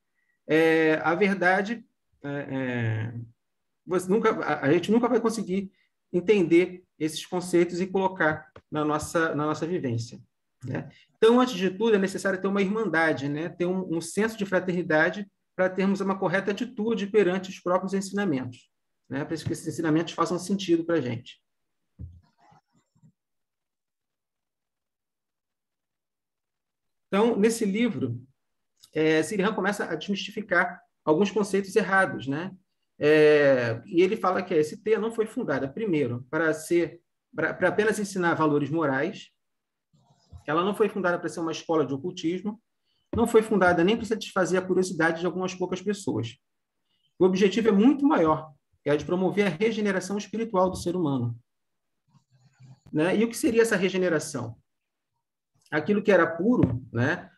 a verdade, a gente nunca vai conseguir entender esses conceitos e colocar na nossa vivência, né? Então, antes de tudo, é necessário ter uma irmandade, né? Ter um senso de fraternidade para termos uma correta atitude perante os próprios ensinamentos, né? Para que esses ensinamentos façam sentido para a gente. Então, nesse livro, Sri Ram começa a desmistificar alguns conceitos errados, né? E ele fala que a ST não foi fundada, primeiro, para apenas ensinar valores morais. Ela não foi fundada para ser uma escola de ocultismo, não foi fundada nem para satisfazer a curiosidade de algumas poucas pessoas. O objetivo é muito maior, que é de promover a regeneração espiritual do ser humano, né? E o que seria essa regeneração? Aquilo que era puro, né,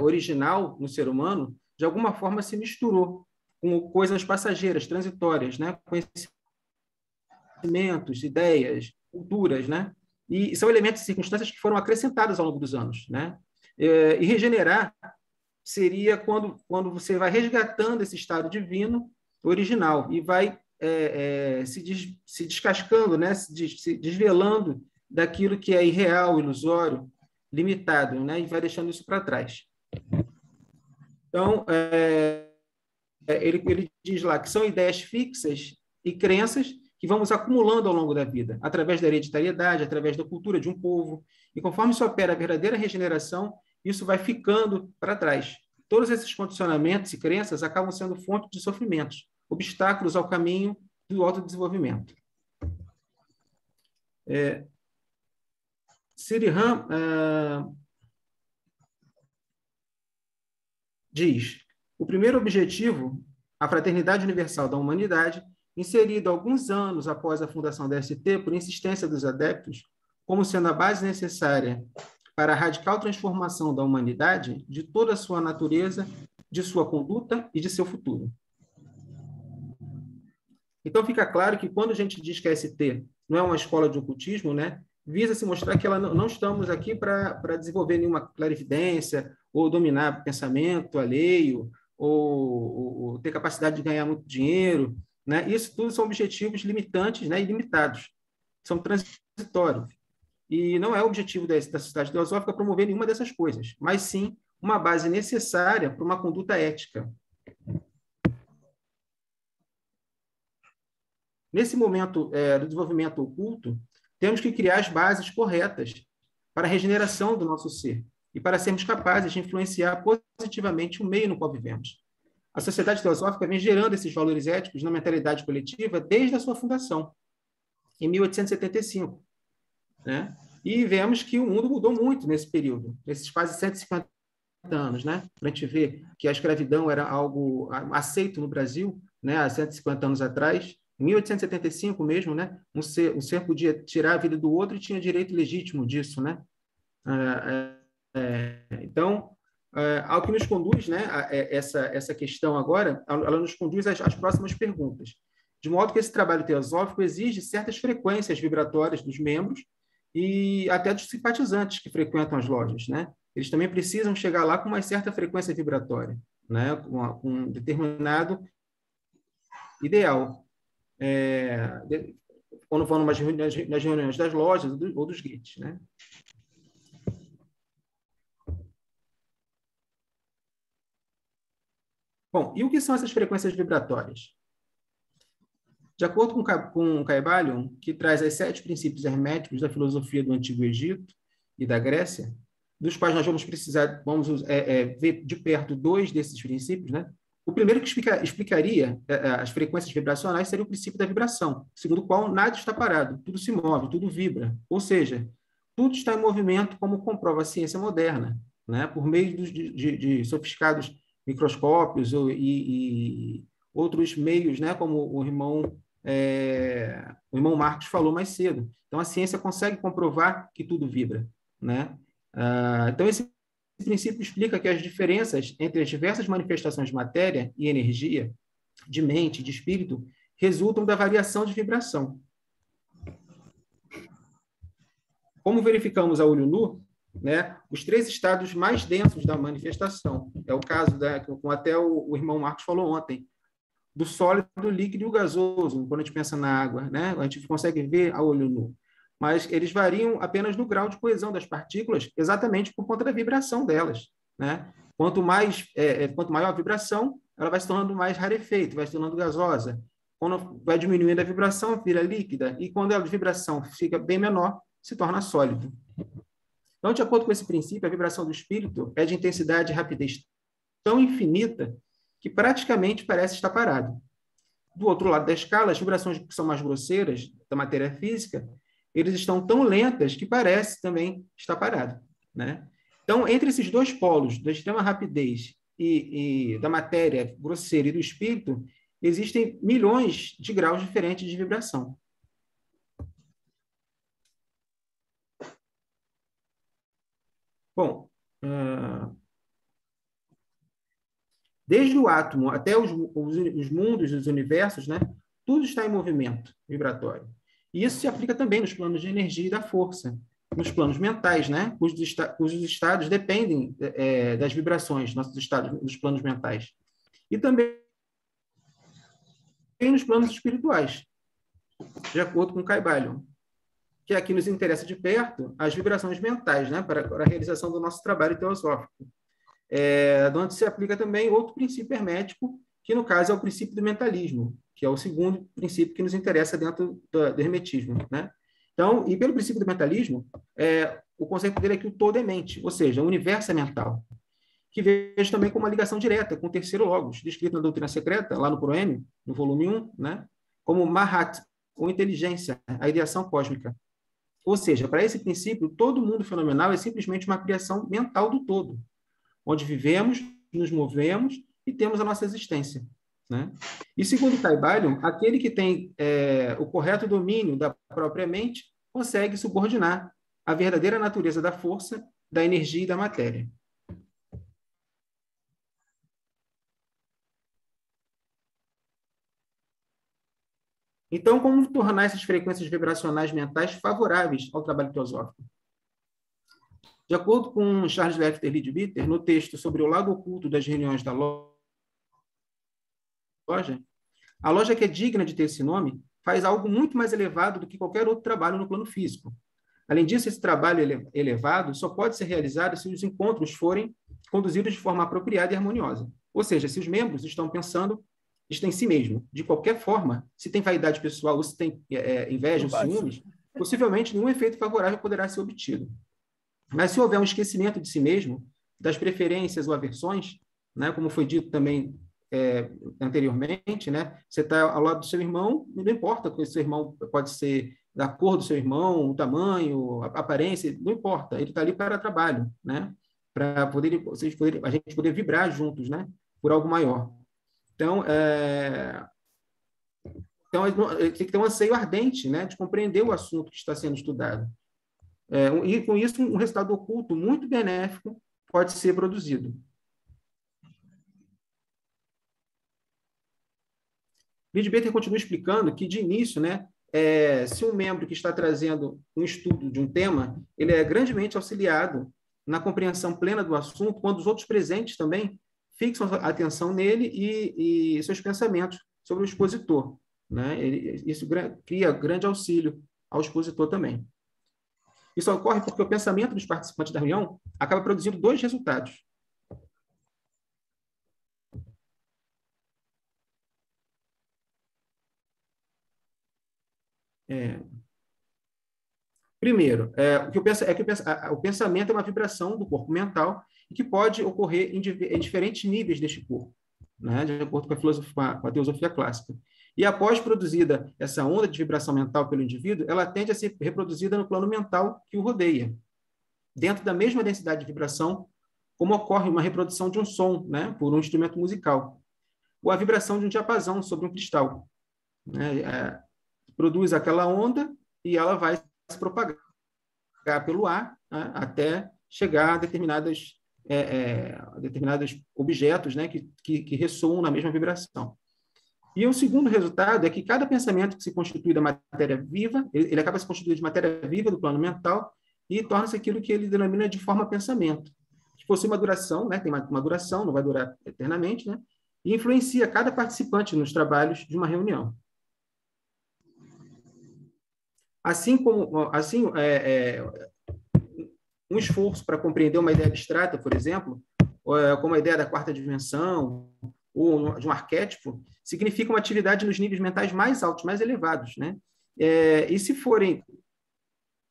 original no ser humano, de alguma forma se misturou com coisas passageiras, transitórias, né? Conhecimentos, ideias, culturas, né? E são elementos e circunstâncias que foram acrescentados ao longo dos anos, né? E regenerar seria quando você vai resgatando esse estado divino original e vai se descascando, né? Se desvelando daquilo que é irreal, ilusório, limitado, né? E vai deixando isso para trás. Então, ele diz lá que são ideias fixas e crenças que vamos acumulando ao longo da vida, através da hereditariedade, através da cultura de um povo. E conforme se opera a verdadeira regeneração, isso vai ficando para trás. Todos esses condicionamentos e crenças acabam sendo fonte de sofrimentos, obstáculos ao caminho do autodesenvolvimento. Sri Ram diz: o primeiro objetivo, a fraternidade universal da humanidade, inserido alguns anos após a fundação da ST por insistência dos adeptos, como sendo a base necessária para a radical transformação da humanidade, de toda a sua natureza, de sua conduta e de seu futuro. Então, fica claro que quando a gente diz que a ST não é uma escola de ocultismo, né, visa se mostrar que não estamos aqui para desenvolver nenhuma clarividência ou dominar pensamento alheio ou ter capacidade de ganhar muito dinheiro, né? Isso tudo são objetivos limitantes, né, e limitados. São transitórios. E não é o objetivo da Sociedade Teosófica promover nenhuma dessas coisas, mas sim uma base necessária para uma conduta ética. Nesse momento do desenvolvimento oculto, temos que criar as bases corretas para a regeneração do nosso ser e para sermos capazes de influenciar positivamente o meio no qual vivemos. A Sociedade Teosófica vem gerando esses valores éticos na mentalidade coletiva desde a sua fundação, em 1875. Né? E vemos que o mundo mudou muito nesse período, nesses quase 150 anos. Né? Para a gente ver que a escravidão era algo aceito no Brasil, né? Há 150 anos atrás, em 1875 mesmo, né? Um ser podia tirar a vida do outro e tinha direito legítimo disso. Né? Então, ao que nos conduz, né, essa questão agora, ela nos conduz às próximas perguntas. De modo que esse trabalho teosófico exige certas frequências vibratórias dos membros e até dos simpatizantes que frequentam as lojas. Né? Eles também precisam chegar lá com uma certa frequência vibratória, né, com um determinado ideal. Quando vão nas reuniões das lojas ou dos guetos. Né? Bom, e o que são essas frequências vibratórias? De acordo com Caibalion, que traz os 7 princípios herméticos da filosofia do Antigo Egito e da Grécia, dos quais nós vamos ver de perto 2 desses princípios, né? O primeiro que explicaria as frequências vibracionais seria o princípio da vibração, segundo o qual nada está parado, tudo se move, tudo vibra. Ou seja, tudo está em movimento, como comprova a ciência moderna, né? Por meio de sofisticados microscópios e outros meios, né? Como o irmão Marcos falou mais cedo. Então, a ciência consegue comprovar que tudo vibra, né? Então, esse princípio explica que as diferenças entre as diversas manifestações de matéria e energia, de mente, de espírito, resultam da variação de vibração. Como verificamos a olho nu, né, os 3 estados mais densos da manifestação, é o caso, como até o irmão Marcos falou ontem, do sólido, do líquido e o gasoso, quando a gente pensa na água, né, a gente consegue ver a olho nu. Mas eles variam apenas no grau de coesão das partículas, exatamente por conta da vibração delas, né? Quanto maior a vibração, ela vai se tornando mais rarefeita, vai se tornando gasosa. Quando vai diminuindo a vibração, vira líquida, e quando a vibração fica bem menor, se torna sólido. Então, de acordo com esse princípio, a vibração do espírito é de intensidade e rapidez tão infinita que praticamente parece estar parado. Do outro lado da escala, as vibrações que são mais grosseiras, da matéria física, eles estão tão lentas que parece também estar parado, né? Então, entre esses 2 polos, da extrema rapidez e da matéria grosseira e do espírito, existem milhões de graus diferentes de vibração. Bom, desde o átomo até os mundos, os universos, né, tudo está em movimento vibratório. E isso se aplica também nos planos de energia e da força, nos planos mentais, né, cujos estados dependem das vibrações, nossos estados nos planos mentais. E também nos planos espirituais, de acordo com Caibalion, que aqui nos interessa de perto as vibrações mentais, né, para a realização do nosso trabalho teosófico. Onde se aplica também outro princípio hermético, que no caso é o princípio do mentalismo, que é o segundo princípio que nos interessa dentro do hermetismo, né? Então, e pelo princípio do mentalismo, o conceito dele é que o todo é mente, ou seja, o universo é mental, que vejo também como uma ligação direta com o terceiro logos, descrito na Doutrina Secreta, lá no Proêmio, no volume 1, né? Como Mahat, ou inteligência, a ideação cósmica. Ou seja, para esse princípio, todo mundo fenomenal é simplesmente uma criação mental do todo, onde vivemos, nos movemos e temos a nossa existência, né? E segundo Caibalion, aquele que tem o correto domínio da própria mente consegue subordinar a verdadeira natureza da força, da energia e da matéria. Então, como tornar essas frequências vibracionais mentais favoráveis ao trabalho teosófico? De acordo com Charles Lefter Leadbeater, no texto sobre o lado oculto das reuniões da loja, a loja que é digna de ter esse nome faz algo muito mais elevado do que qualquer outro trabalho no plano físico. Além disso, esse trabalho elevado só pode ser realizado se os encontros forem conduzidos de forma apropriada e harmoniosa. Ou seja, se os membros estão pensando em si mesmo. De qualquer forma, se tem vaidade pessoal ou se tem inveja ou ciúmes, possivelmente nenhum efeito favorável poderá ser obtido. Mas se houver um esquecimento de si mesmo, das preferências ou aversões, né, como foi dito também anteriormente, né, você está ao lado do seu irmão, não importa que o seu irmão pode ser da cor do seu irmão, o tamanho, a aparência, não importa, ele está ali para trabalho, né, para a gente poder vibrar juntos, né, por algo maior. Então, tem que ter um anseio ardente, né, de compreender o assunto que está sendo estudado. E, com isso, um resultado oculto muito benéfico pode ser produzido. Leadbeater continua explicando que, de início, né, se um membro que está trazendo um estudo de um tema, ele é grandemente auxiliado na compreensão plena do assunto, quando os outros presentes também fixam a atenção nele e seus pensamentos sobre o expositor, né? Isso cria grande auxílio ao expositor também. Isso ocorre porque o pensamento dos participantes da reunião acaba produzindo 2 resultados. Primeiro, o pensamento é uma vibração do corpo mental e que pode ocorrer em diferentes níveis deste corpo, né, de acordo com a teosofia clássica. E após produzida essa onda de vibração mental pelo indivíduo, ela tende a ser reproduzida no plano mental que o rodeia, dentro da mesma densidade de vibração, como ocorre uma reprodução de um som, né, por um instrumento musical, ou a vibração de um diapasão sobre um cristal, né, produz aquela onda e ela vai se propagar pelo ar, né, até chegar a determinados objetos, né, que ressoam na mesma vibração. E o segundo resultado é que cada pensamento que se constitui da matéria viva, ele acaba se constituindo de matéria viva do plano mental e torna-se aquilo que ele denomina de forma-pensamento, que possui uma duração, né, tem uma duração, não vai durar eternamente, né, e influencia cada participante nos trabalhos de uma reunião. Um esforço para compreender uma ideia abstrata, por exemplo, como a ideia da quarta dimensão ou de um arquétipo, significa uma atividade nos níveis mentais mais altos, mais elevados, né? E se forem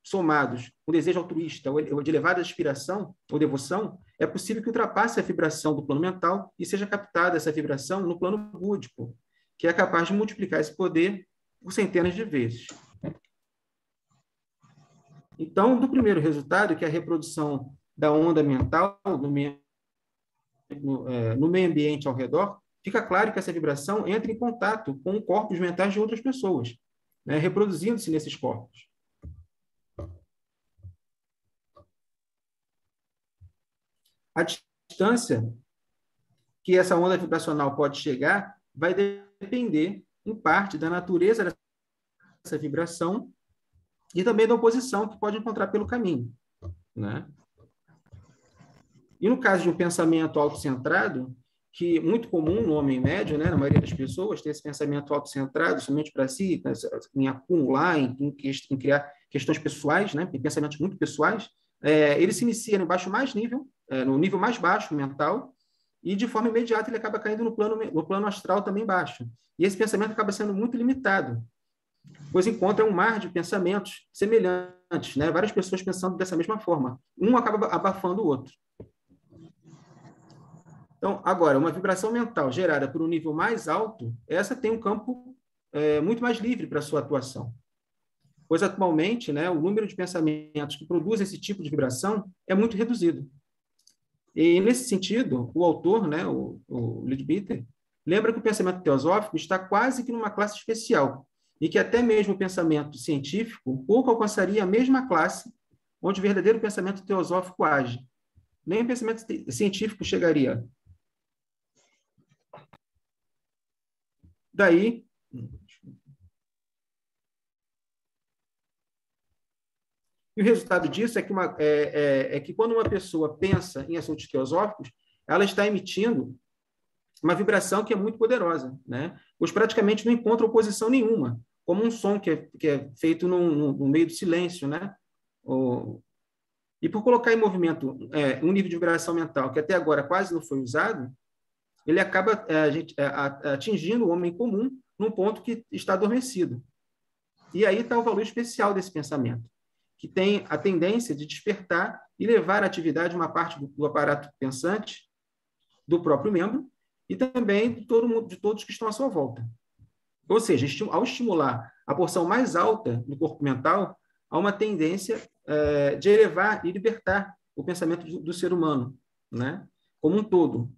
somados um desejo altruísta ou de elevada aspiração ou devoção, é possível que ultrapasse a vibração do plano mental e seja captada essa vibração no plano búdico, que é capaz de multiplicar esse poder por centenas de vezes. Então, do primeiro resultado, que é a reprodução da onda mental no meio ambiente ao redor, fica claro que essa vibração entra em contato com corpos mentais de outras pessoas, né, reproduzindo-se nesses corpos. A distância que essa onda vibracional pode chegar vai depender, em parte, da natureza dessa vibração e também da oposição que pode encontrar pelo caminho, né? E no caso de um pensamento autocentrado, que é muito comum no homem médio, né, na maioria das pessoas, ter esse pensamento autocentrado somente para si, em acumular, em criar questões pessoais, né, em pensamentos muito pessoais, ele se inicia no nível mais baixo mental, e de forma imediata ele acaba caindo no plano astral também baixo. E esse pensamento acaba sendo muito limitado, pois encontra um mar de pensamentos semelhantes, né? Várias pessoas pensando dessa mesma forma. Um acaba abafando o outro. Então, agora, uma vibração mental gerada por um nível mais alto, essa tem um campo muito mais livre para a sua atuação. Pois, atualmente, né, o número de pensamentos que produzem esse tipo de vibração é muito reduzido. E, nesse sentido, o autor, né, o Leadbeater, lembra que o pensamento teosófico está quase que numa classe especial, e que até mesmo o pensamento científico pouco alcançaria a mesma classe onde o verdadeiro pensamento teosófico age. Nem o pensamento científico chegaria. Daí, e o resultado disso é que quando uma pessoa pensa em assuntos teosóficos, ela está emitindo uma vibração que é muito poderosa, né? Pois praticamente não encontra oposição nenhuma, como um som que é feito no meio do silêncio, né? E por colocar em movimento um nível de vibração mental que até agora quase não foi usado, ele acaba atingindo o homem comum num ponto que está adormecido. E aí está o valor especial desse pensamento, que tem a tendência de despertar e levar à atividade uma parte do aparato pensante do próprio membro e também de todos que estão à sua volta. Ou seja, ao estimular a porção mais alta do corpo mental, há uma tendência de elevar e libertar o pensamento do ser humano, né, como um todo,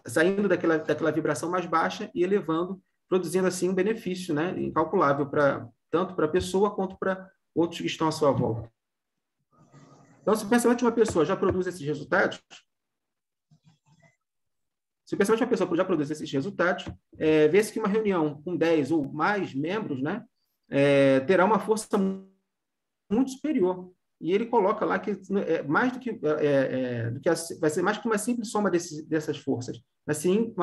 saindo daquela vibração mais baixa e elevando, produzindo assim um benefício, né, incalculável tanto para a pessoa quanto para outros que estão à sua volta. Então, se o pensamento de uma pessoa já produz esses resultados, vê-se que uma reunião com 10 ou mais membros, né, terá uma força muito superior. E ele coloca lá que mais do que vai ser mais que uma simples soma dessas forças, mas sim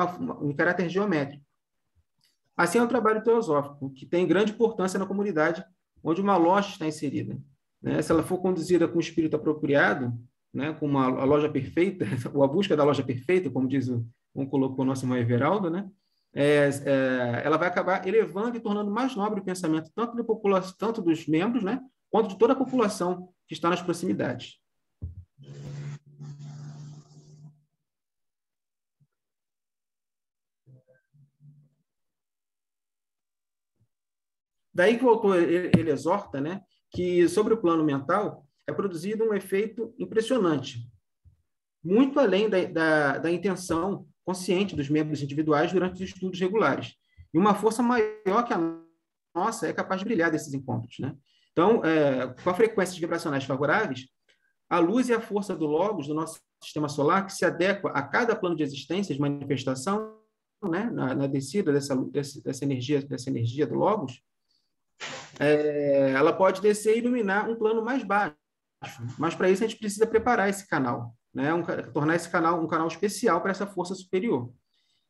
um caráter geométrico. Assim é o trabalho teosófico, que tem grande importância na comunidade onde uma loja está inserida, né? Se ela for conduzida com o espírito apropriado, né, com a loja perfeita, ou a busca da loja perfeita, como colocou o nosso irmão Everaldo, né? Ela vai acabar elevando e tornando mais nobre o pensamento tanto da população, tanto dos membros, né, quanto de toda a população que está nas proximidades. Daí que o autor ele exorta, né, que sobre o plano mental é produzido um efeito impressionante, muito além da intenção consciente dos membros individuais durante os estudos regulares, e uma força maior que a nossa é capaz de brilhar desses encontros, né? Então, com a frequências vibracionais favoráveis, a luz e a força do Logos do nosso sistema solar, que se adequa a cada plano de existência, de manifestação, né, na descida dessa energia do Logos, ela pode descer e iluminar um plano mais baixo. Mas, para isso, a gente precisa preparar esse canal, né, tornar esse canal um canal especial para essa força superior.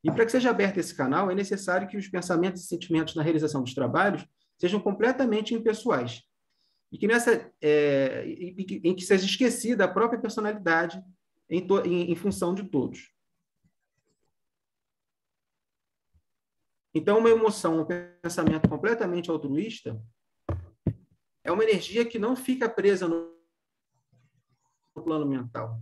E, para que seja aberto esse canal, é necessário que os pensamentos e sentimentos na realização dos trabalhos sejam completamente impessoais. E que em que seja esquecida a própria personalidade em função de todos. Então, uma emoção, um pensamento completamente altruísta é uma energia que não fica presa no plano mental,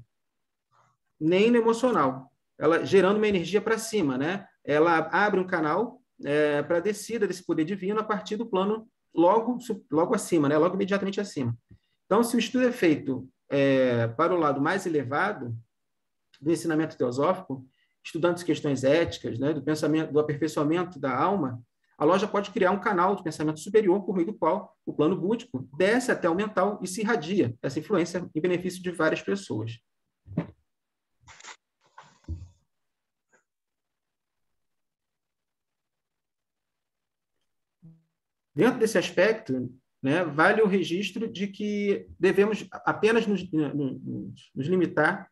nem no emocional, ela gerando uma energia para cima, né? Ela abre um canal para a descida desse poder divino a partir do plano logo acima, né? Logo imediatamente acima. Então, se o estudo é feito para o lado mais elevado do ensinamento teosófico, estudando questões éticas, né, do pensamento, do aperfeiçoamento da alma, a loja pode criar um canal de pensamento superior por meio do qual o plano búdico desce até o mental e se irradia essa influência em benefício de várias pessoas. Dentro desse aspecto, né, vale o registro de que devemos apenas nos limitar,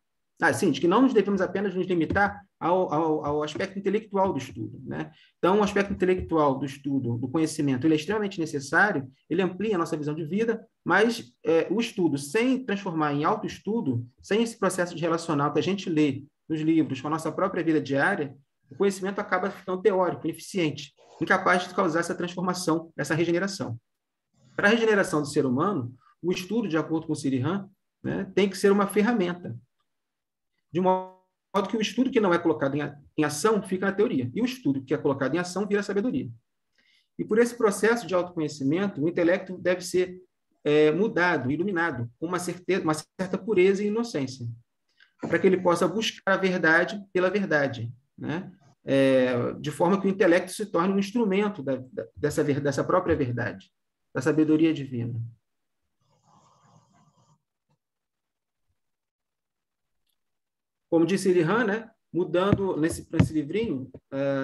de que não nos devemos apenas nos limitar ao aspecto intelectual do estudo, né? Então, o aspecto intelectual do estudo, do conhecimento, ele é extremamente necessário, ele amplia a nossa visão de vida, mas o estudo, sem transformar em autoestudo, sem esse processo de relacional que a gente lê nos livros com a nossa própria vida diária, o conhecimento acaba ficando teórico, ineficiente, incapaz de causar essa transformação, essa regeneração. Para a regeneração do ser humano, o estudo, de acordo com o Sirihan, né, tem que ser uma ferramenta, de modo que o estudo que não é colocado em ação fica na teoria, e o estudo que é colocado em ação vira sabedoria. E por esse processo de autoconhecimento, o intelecto deve ser mudado, iluminado, com uma certa pureza e inocência, para que ele possa buscar a verdade pela verdade, né? De forma que o intelecto se torne um instrumento dessa própria verdade, da sabedoria divina. Como disse Sirihan, né, mudando nesse livrinho,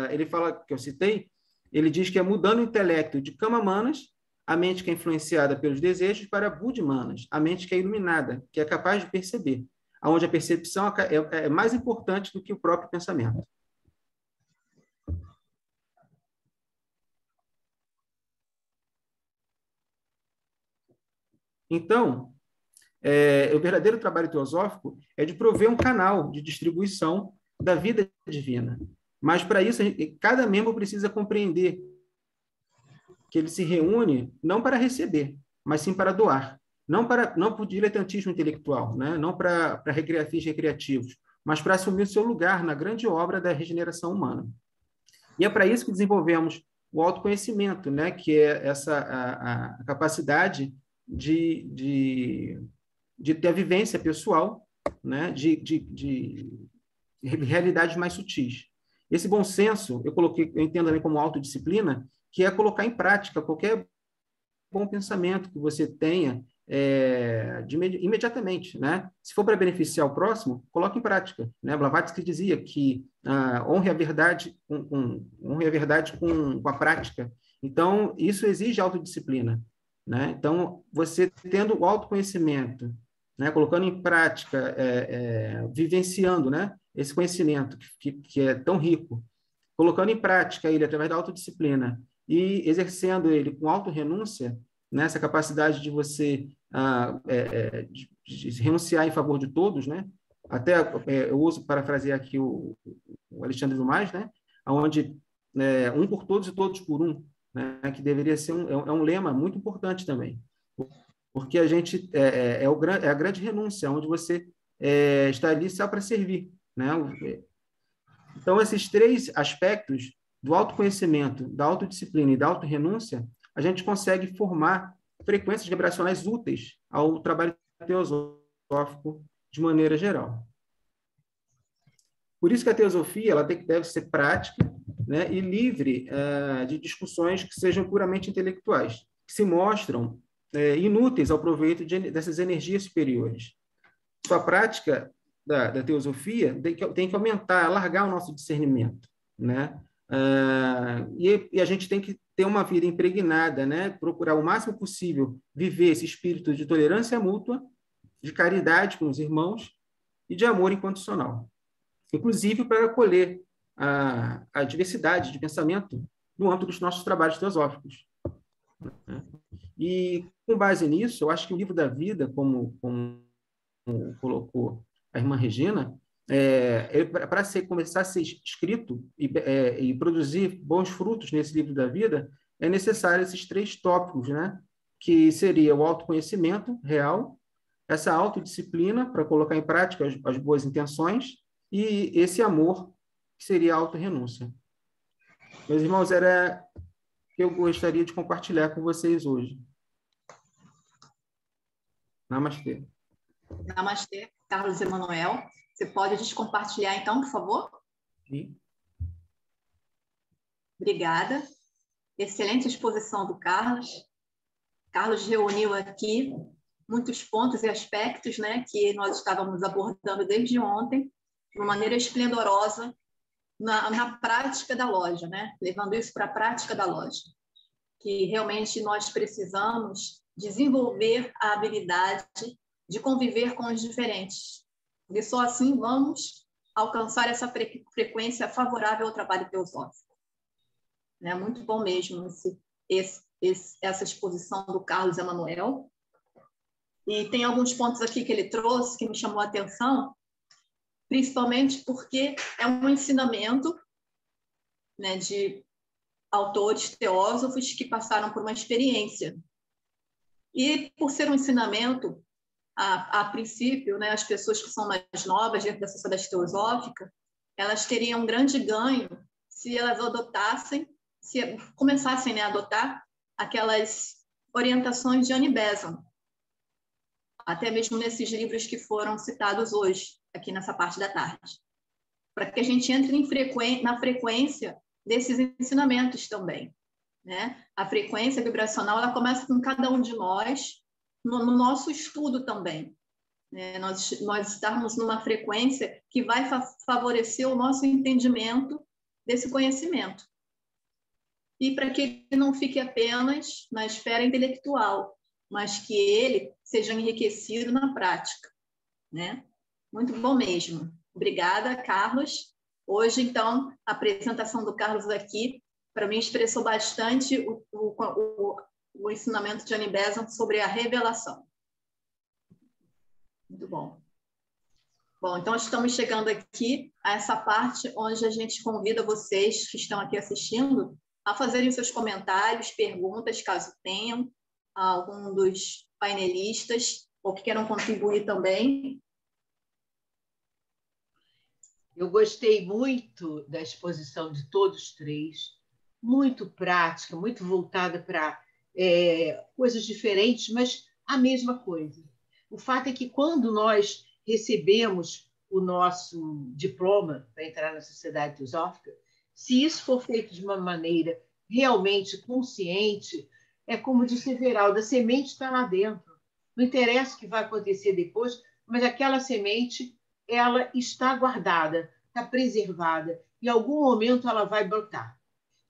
ele fala, que eu citei, ele diz que é mudando o intelecto de Kama-manas, a mente que é influenciada pelos desejos, para Buddhi-manas, a mente que é iluminada, que é capaz de perceber, onde a percepção é mais importante do que o próprio pensamento. Então, o verdadeiro trabalho teosófico é de prover um canal de distribuição da vida divina. Mas, para isso, cada membro precisa compreender que ele se reúne não para receber, mas sim para doar. Não por diletantismo intelectual, né? Não para fins recreativos, mas para assumir o seu lugar na grande obra da regeneração humana. E é para isso que desenvolvemos o autoconhecimento, né? Que é a capacidade de ter a vivência pessoal, né, de realidades mais sutis. Esse bom senso, eu entendo também como autodisciplina, que é colocar em prática qualquer bom pensamento que você tenha imediatamente, né? Se for para beneficiar o próximo, coloque em prática, né? Blavatsky dizia que honre a verdade com a prática. Então, isso exige autodisciplina, né? Então, você tendo o autoconhecimento, né, colocando em prática, vivenciando, né, esse conhecimento que é tão rico, colocando em prática ele através da autodisciplina e exercendo ele com autorrenúncia, né, essa capacidade de você de renunciar em favor de todos, né? Até eu uso parafrasear aqui o Alexandre Dumas, né, onde um por todos e todos por um, né, que deveria ser um lema muito importante também, porque a gente é a grande renúncia, onde você está ali só para servir, né? Então, esses três aspectos do autoconhecimento, da autodisciplina e da autorrenúncia, a gente consegue formar frequências vibracionais úteis ao trabalho teosófico de maneira geral. Por isso que a teosofia ela deve ser prática, né, e livre de discussões que sejam puramente intelectuais, que se mostram inúteis ao proveito dessas energias superiores. Sua prática da teosofia tem que aumentar, alargar o nosso discernimento, né? E a gente tem que ter uma vida impregnada, né? Procurar o máximo possível viver esse espírito de tolerância mútua, de caridade com os irmãos e de amor incondicional, inclusive para acolher a diversidade de pensamento no âmbito dos nossos trabalhos teosóficos, né? E, com base nisso, eu acho que o livro da vida, como colocou a irmã Regina, para começar a ser escrito e produzir bons frutos nesse livro da vida, é necessário esses 3 tópicos, né? Que seria o autoconhecimento real, essa autodisciplina para colocar em prática as boas intenções e esse amor, que seria a autorrenúncia. Meus irmãos, era o que eu gostaria de compartilhar com vocês hoje. Namastê. Namastê, Carlos Emanuel. Você pode descompartilhar, então, por favor? Sim. Obrigada. Excelente exposição do Carlos. Carlos reuniu aqui muitos pontos e aspectos, né, que nós estávamos abordando desde ontem, de uma maneira esplendorosa, na prática da loja, né? Levando isso para a prática da loja, que realmente nós precisamos desenvolver a habilidade de conviver com os diferentes, porque só assim vamos alcançar essa frequência favorável ao trabalho teosófico. É muito bom mesmo essa exposição do Carlos Emanuel. E tem alguns pontos aqui que ele trouxe que me chamou a atenção, principalmente porque é um ensinamento, né, de autores teósofos que passaram por uma experiência. E, por ser um ensinamento, a princípio, né, as pessoas que são mais novas dentro da sociedade teosófica, elas teriam um grande ganho se elas adotassem, se começassem, né, a adotar aquelas orientações de Annie Besant, até mesmo nesses livros que foram citados hoje, aqui nessa parte da tarde, para que a gente entre na frequência desses ensinamentos também, né? A frequência vibracional, ela começa com cada um de nós, no nosso estudo também, né? Nós estarmos numa frequência que vai favorecer o nosso entendimento desse conhecimento. E para que ele não fique apenas na esfera intelectual, mas que ele seja enriquecido na prática, né? Muito bom mesmo. Obrigada, Carlos. Hoje, então, a apresentação do Carlos aqui, para mim, expressou bastante o ensinamento de Annie Besant sobre a revelação. Muito bom. Bom, então estamos chegando aqui a essa parte onde a gente convida vocês que estão aqui assistindo a fazerem seus comentários, perguntas, caso tenham, a algum dos painelistas ou que queiram contribuir também. Eu gostei muito da exposição de todos 3, muito prática, muito voltada para coisas diferentes, mas a mesma coisa. O fato é que quando nós recebemos o nosso diploma para entrar na Sociedade Teosófica, se isso for feito de uma maneira realmente consciente, é como disse Everaldo, a semente está lá dentro. Não interessa o que vai acontecer depois, mas aquela semente, ela está guardada, está preservada. Em algum momento ela vai brotar.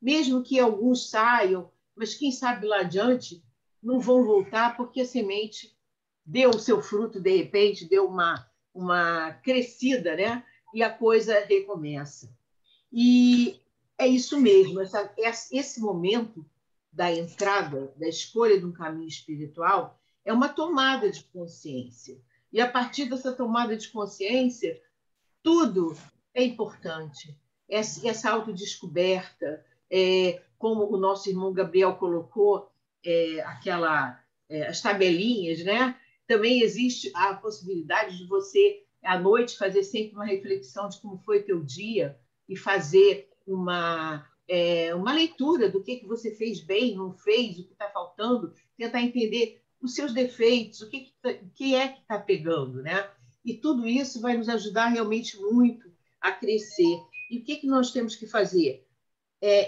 Mesmo que alguns saiam, mas quem sabe lá adiante não vão voltar porque a semente deu o seu fruto, de repente, deu uma crescida, né? E a coisa recomeça. E é isso mesmo, esse momento da entrada, da escolha de um caminho espiritual, é uma tomada de consciência. E, a partir dessa tomada de consciência, tudo é importante. Essa autodescoberta, como o nosso irmão Gabriel colocou, as tabelinhas, né? Também existe a possibilidade de você, à noite, fazer sempre uma reflexão de como foi teu dia e fazer uma leitura do que você fez bem, não fez, o que está faltando, tentar entender os seus defeitos, o que é que está pegando, né? E tudo isso vai nos ajudar realmente muito a crescer. E o que nós temos que fazer?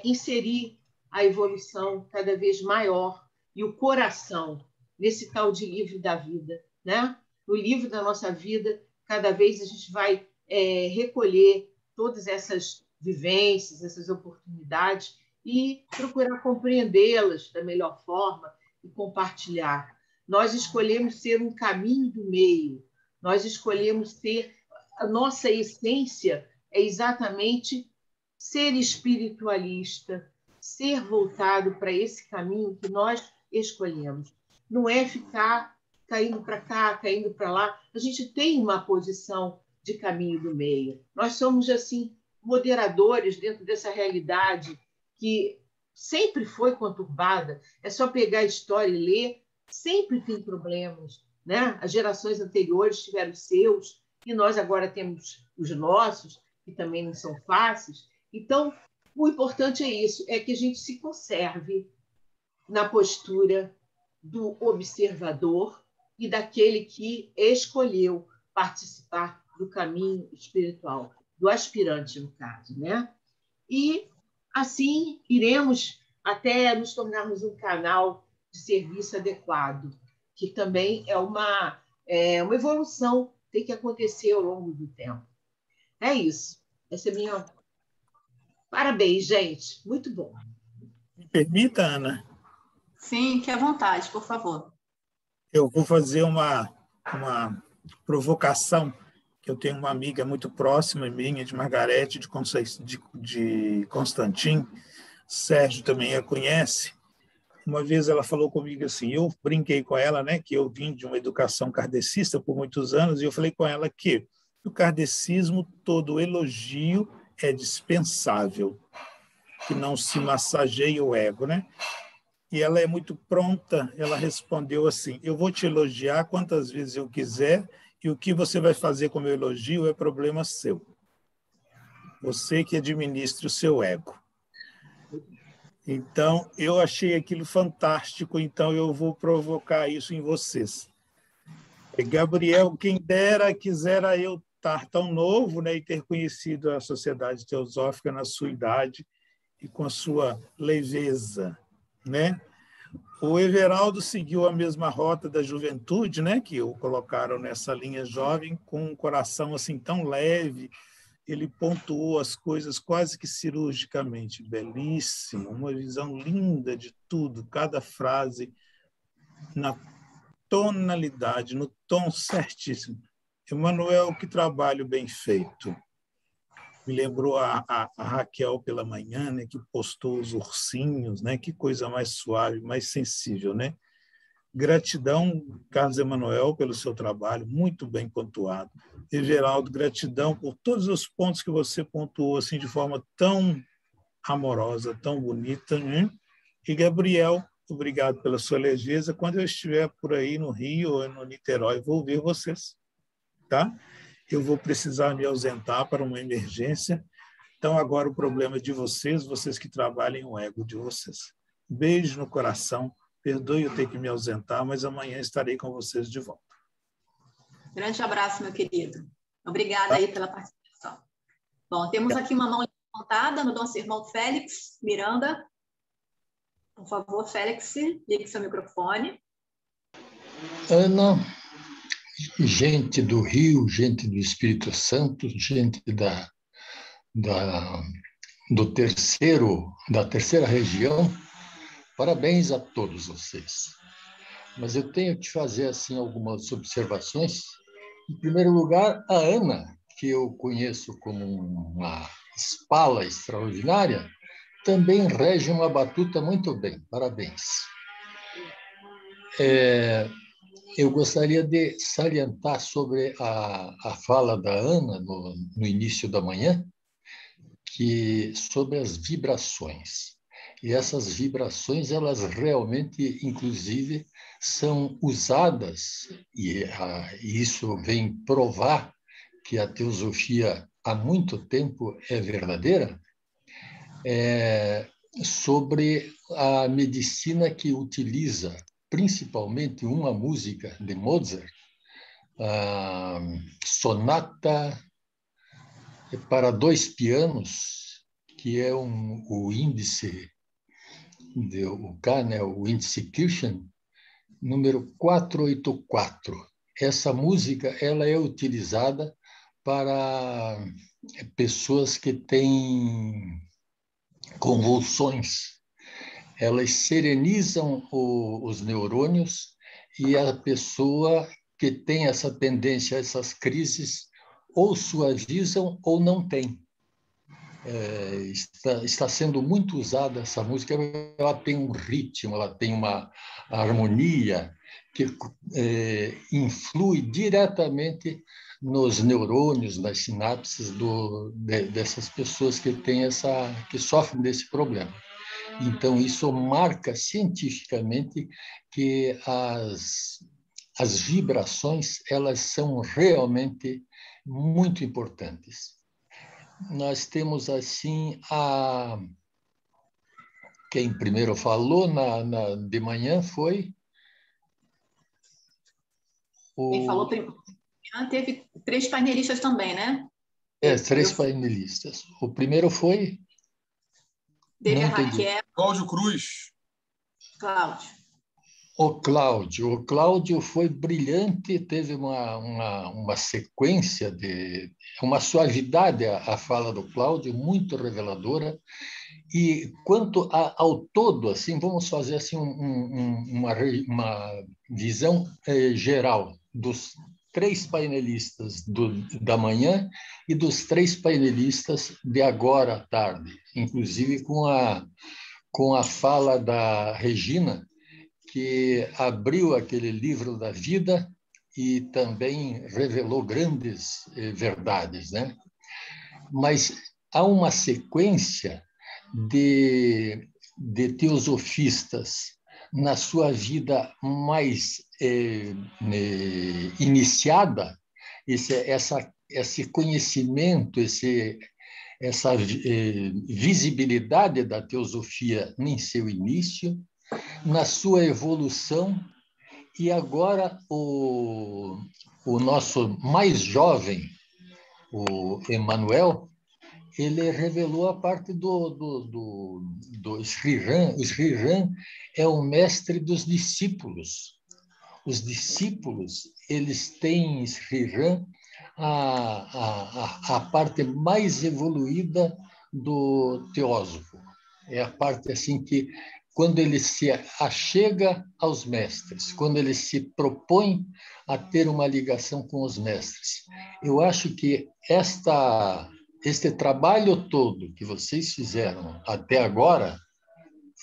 inserir a evolução cada vez maior e o coração nesse tal de livro da vida, né? No livro da nossa vida, cada vez a gente vai recolher todas essas vivências, essas oportunidades e procurar compreendê-las da melhor forma e compartilhar. Nós escolhemos ser um caminho do meio, nós escolhemos ser... A nossa essência é exatamente ser espiritualista, ser voltado para esse caminho que nós escolhemos. Não é ficar caindo para cá, caindo para lá. A gente tem uma posição de caminho do meio. Nós somos, assim, moderadores dentro dessa realidade que sempre foi conturbada. É só pegar a história e ler. Sempre tem problemas, né? As gerações anteriores tiveram os seus e nós agora temos os nossos, que também não são fáceis. Então, o importante é isso, é que a gente se conserve na postura do observador e daquele que escolheu participar do caminho espiritual, do aspirante, no caso, né? E, assim, iremos até nos tornarmos um canal de serviço adequado, que também é uma evolução, tem que acontecer ao longo do tempo. É isso. Essa é a minha... Parabéns, gente. Muito bom. Me permita, Ana? Sim, fique à vontade, por favor. Eu vou fazer uma provocação, que eu tenho uma amiga muito próxima minha, de Margarete, de Constantin, Sérgio também a conhece. Uma vez ela falou comigo assim, eu brinquei com ela, né, que eu vim de uma educação kardecista por muitos anos, e eu falei com ela que no kardecismo todo elogio é dispensável, que não se massageia o ego, né? E ela é muito pronta, ela respondeu assim, eu vou te elogiar quantas vezes eu quiser, e o que você vai fazer com o meu elogio é problema seu. Você que administra o seu ego. Então, eu achei aquilo fantástico, então eu vou provocar isso em vocês. Gabriel, quem dera quisera eu estar tão novo, né, e ter conhecido a Sociedade Teosófica na sua idade e com a sua leveza, né? O Everaldo seguiu a mesma rota da juventude, né, que o colocaram nessa linha jovem, com um coração assim tão leve. Ele pontuou as coisas quase que cirurgicamente, belíssimo, uma visão linda de tudo, cada frase na tonalidade, no tom certíssimo. Emanuel, que trabalho bem feito. Me lembrou a Raquel pela manhã, né, que postou os ursinhos, né, que coisa mais suave, mais sensível, né? Gratidão, Carlos Emanuel, pelo seu trabalho, muito bem pontuado. Everaldo, gratidão por todos os pontos que você pontuou assim, de forma tão amorosa, tão bonita. Né? E, Gabriel, obrigado pela sua leveza. Quando eu estiver por aí no Rio ou no Niterói, vou ver vocês. Tá? Eu vou precisar me ausentar para uma emergência. Então, agora o problema é de vocês, vocês que trabalhem o ego de vocês. Beijo no coração. Perdoe eu ter que me ausentar, mas amanhã estarei com vocês de volta. Grande abraço, meu querido. Obrigada aí pela participação. Bom, temos aqui uma mão levantada no nosso irmão Félix Miranda. Por favor, Félix, ligue seu microfone. Ana, gente do Rio, gente do Espírito Santo, gente da terceira região, parabéns a todos vocês. Mas eu tenho que fazer assim algumas observações. Em primeiro lugar, a Ana, que eu conheço como uma espala extraordinária, também rege uma batuta muito bem. Parabéns. Eu gostaria de salientar sobre a fala da Ana no início da manhã, sobre as vibrações. E essas vibrações, elas realmente, inclusive, são usadas, e isso vem provar que a teosofia há muito tempo é verdadeira, sobre a medicina que utiliza principalmente uma música de Mozart, a Sonata para 2 pianos, que é o índice, o K, né, o índice Kirchen, número 484. Essa música ela é utilizada para pessoas que têm convulsões. Elas serenizam os neurônios e a pessoa que tem essa tendência a essas crises ou suavizam ou não tem. Está sendo muito usada essa música, ela tem um ritmo, ela tem uma harmonia que influi diretamente nos neurônios, nas sinapses dessas pessoas que sofrem desse problema. Então, isso marca cientificamente que as vibrações elas são realmente muito importantes. Nós temos, assim, quem primeiro falou de manhã foi Quem falou primeiro teve 3 painelistas também, né? 3 painelistas. O primeiro foi? Teve a Raquel. Cláudio Cruz. Cláudio. O Cláudio foi brilhante, teve uma sequência uma suavidade a fala do Cláudio, muito reveladora. E quanto ao todo, assim, vamos fazer assim uma visão geral dos 3 painelistas da manhã e dos 3 painelistas de agora à tarde, inclusive com a fala da Regina, que abriu aquele livro da vida e também revelou grandes verdades, né? Mas há uma sequência de teosofistas na sua vida mais iniciada, esse conhecimento, essa visibilidade da teosofia em seu início, na sua evolução, e agora o nosso mais jovem, o Emmanuel, ele revelou a parte do Sri Ram. O Sri Ram é o mestre dos discípulos. Os discípulos, eles têm em Sri Ram a parte mais evoluída do teósofo. É a parte assim que, quando ele se achega aos mestres, quando ele se propõe a ter uma ligação com os mestres. Eu acho que este trabalho todo que vocês fizeram até agora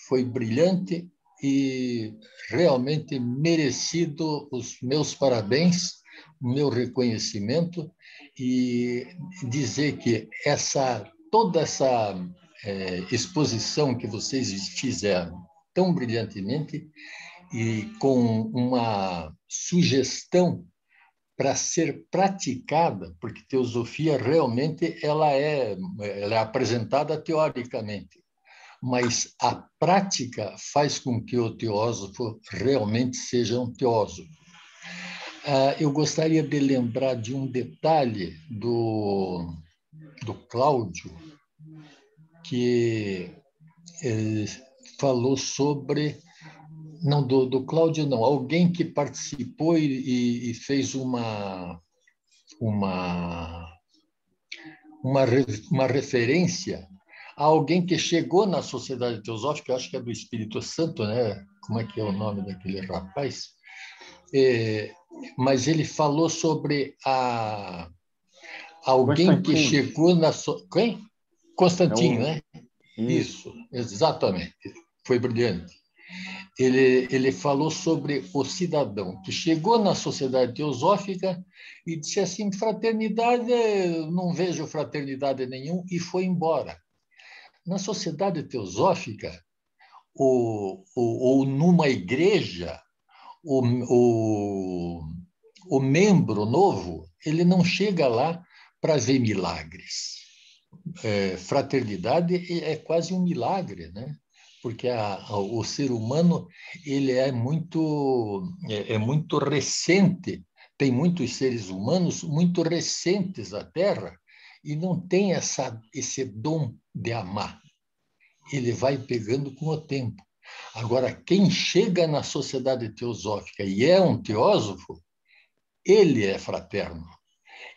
foi brilhante e realmente merecido os meus parabéns, o meu reconhecimento, e dizer que toda essa exposição que vocês fizeram tão brilhantemente e com uma sugestão para ser praticada, porque teosofia realmente ela é apresentada teoricamente, mas a prática faz com que o teósofo realmente seja um teósofo. Eu gostaria de lembrar de um detalhe do Cláudio, que falou sobre... Não, do Cláudio não, alguém que participou e fez uma referência a alguém que chegou na Sociedade Teosófica, acho que é do Espírito Santo, né? Como é que é o nome daquele rapaz? Mas ele falou sobre alguém que chegou na... Quem? Constantino, né? Isso, exatamente. Foi brilhante. Ele falou sobre o cidadão que chegou na Sociedade Teosófica e disse assim: fraternidade, não vejo fraternidade nenhuma, e foi embora. Na Sociedade Teosófica, ou numa igreja, o membro novo, ele não chega lá para ver milagres. Fraternidade é quase um milagre, né? Porque o ser humano ele é muito recente, tem muitos seres humanos muito recentes à Terra, e não tem esse dom de amar. Ele vai pegando com o tempo. Agora, quem chega na sociedade teosófica e é um teósofo, ele é fraterno.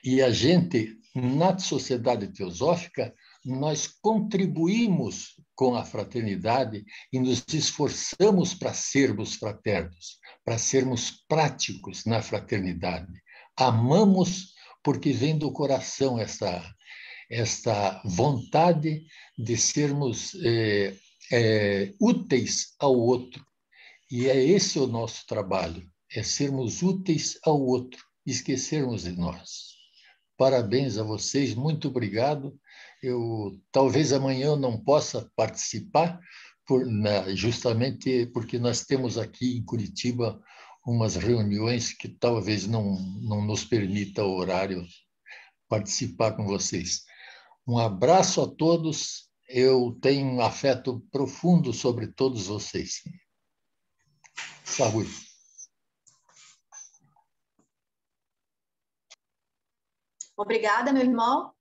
E a gente, na sociedade teosófica, nós contribuímos com a fraternidade e nos esforçamos para sermos fraternos, para sermos práticos na fraternidade. Amamos porque vem do coração esta vontade de sermos úteis ao outro. E é esse o nosso trabalho, é sermos úteis ao outro, esquecermos de nós. Parabéns a vocês, muito obrigado. Talvez amanhã eu não possa participar, justamente porque nós temos aqui em Curitiba umas reuniões que talvez não nos permita o horário participar com vocês. Um abraço a todos. Eu tenho um afeto profundo sobre todos vocês. Saúde. Obrigada, meu irmão,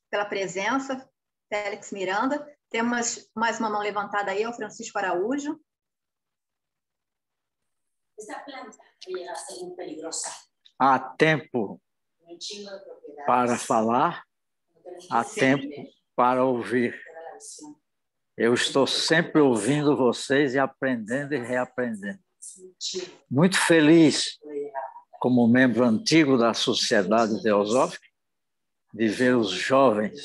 pela presença. Félix Miranda. Temos mais uma mão levantada aí, é o Francisco Araújo. Há tempo para falar, há tempo para ouvir. Eu estou sempre ouvindo vocês e aprendendo e reaprendendo. Muito feliz, como membro antigo da Sociedade Teosófica, de ver os jovens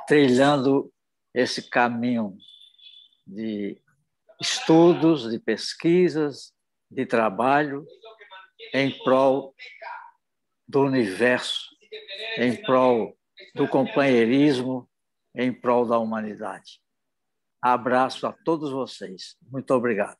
trilhando esse caminho de estudos, de pesquisas, de trabalho em prol do universo, em prol do companheirismo, em prol da humanidade. Abraço a todos vocês. Muito obrigado.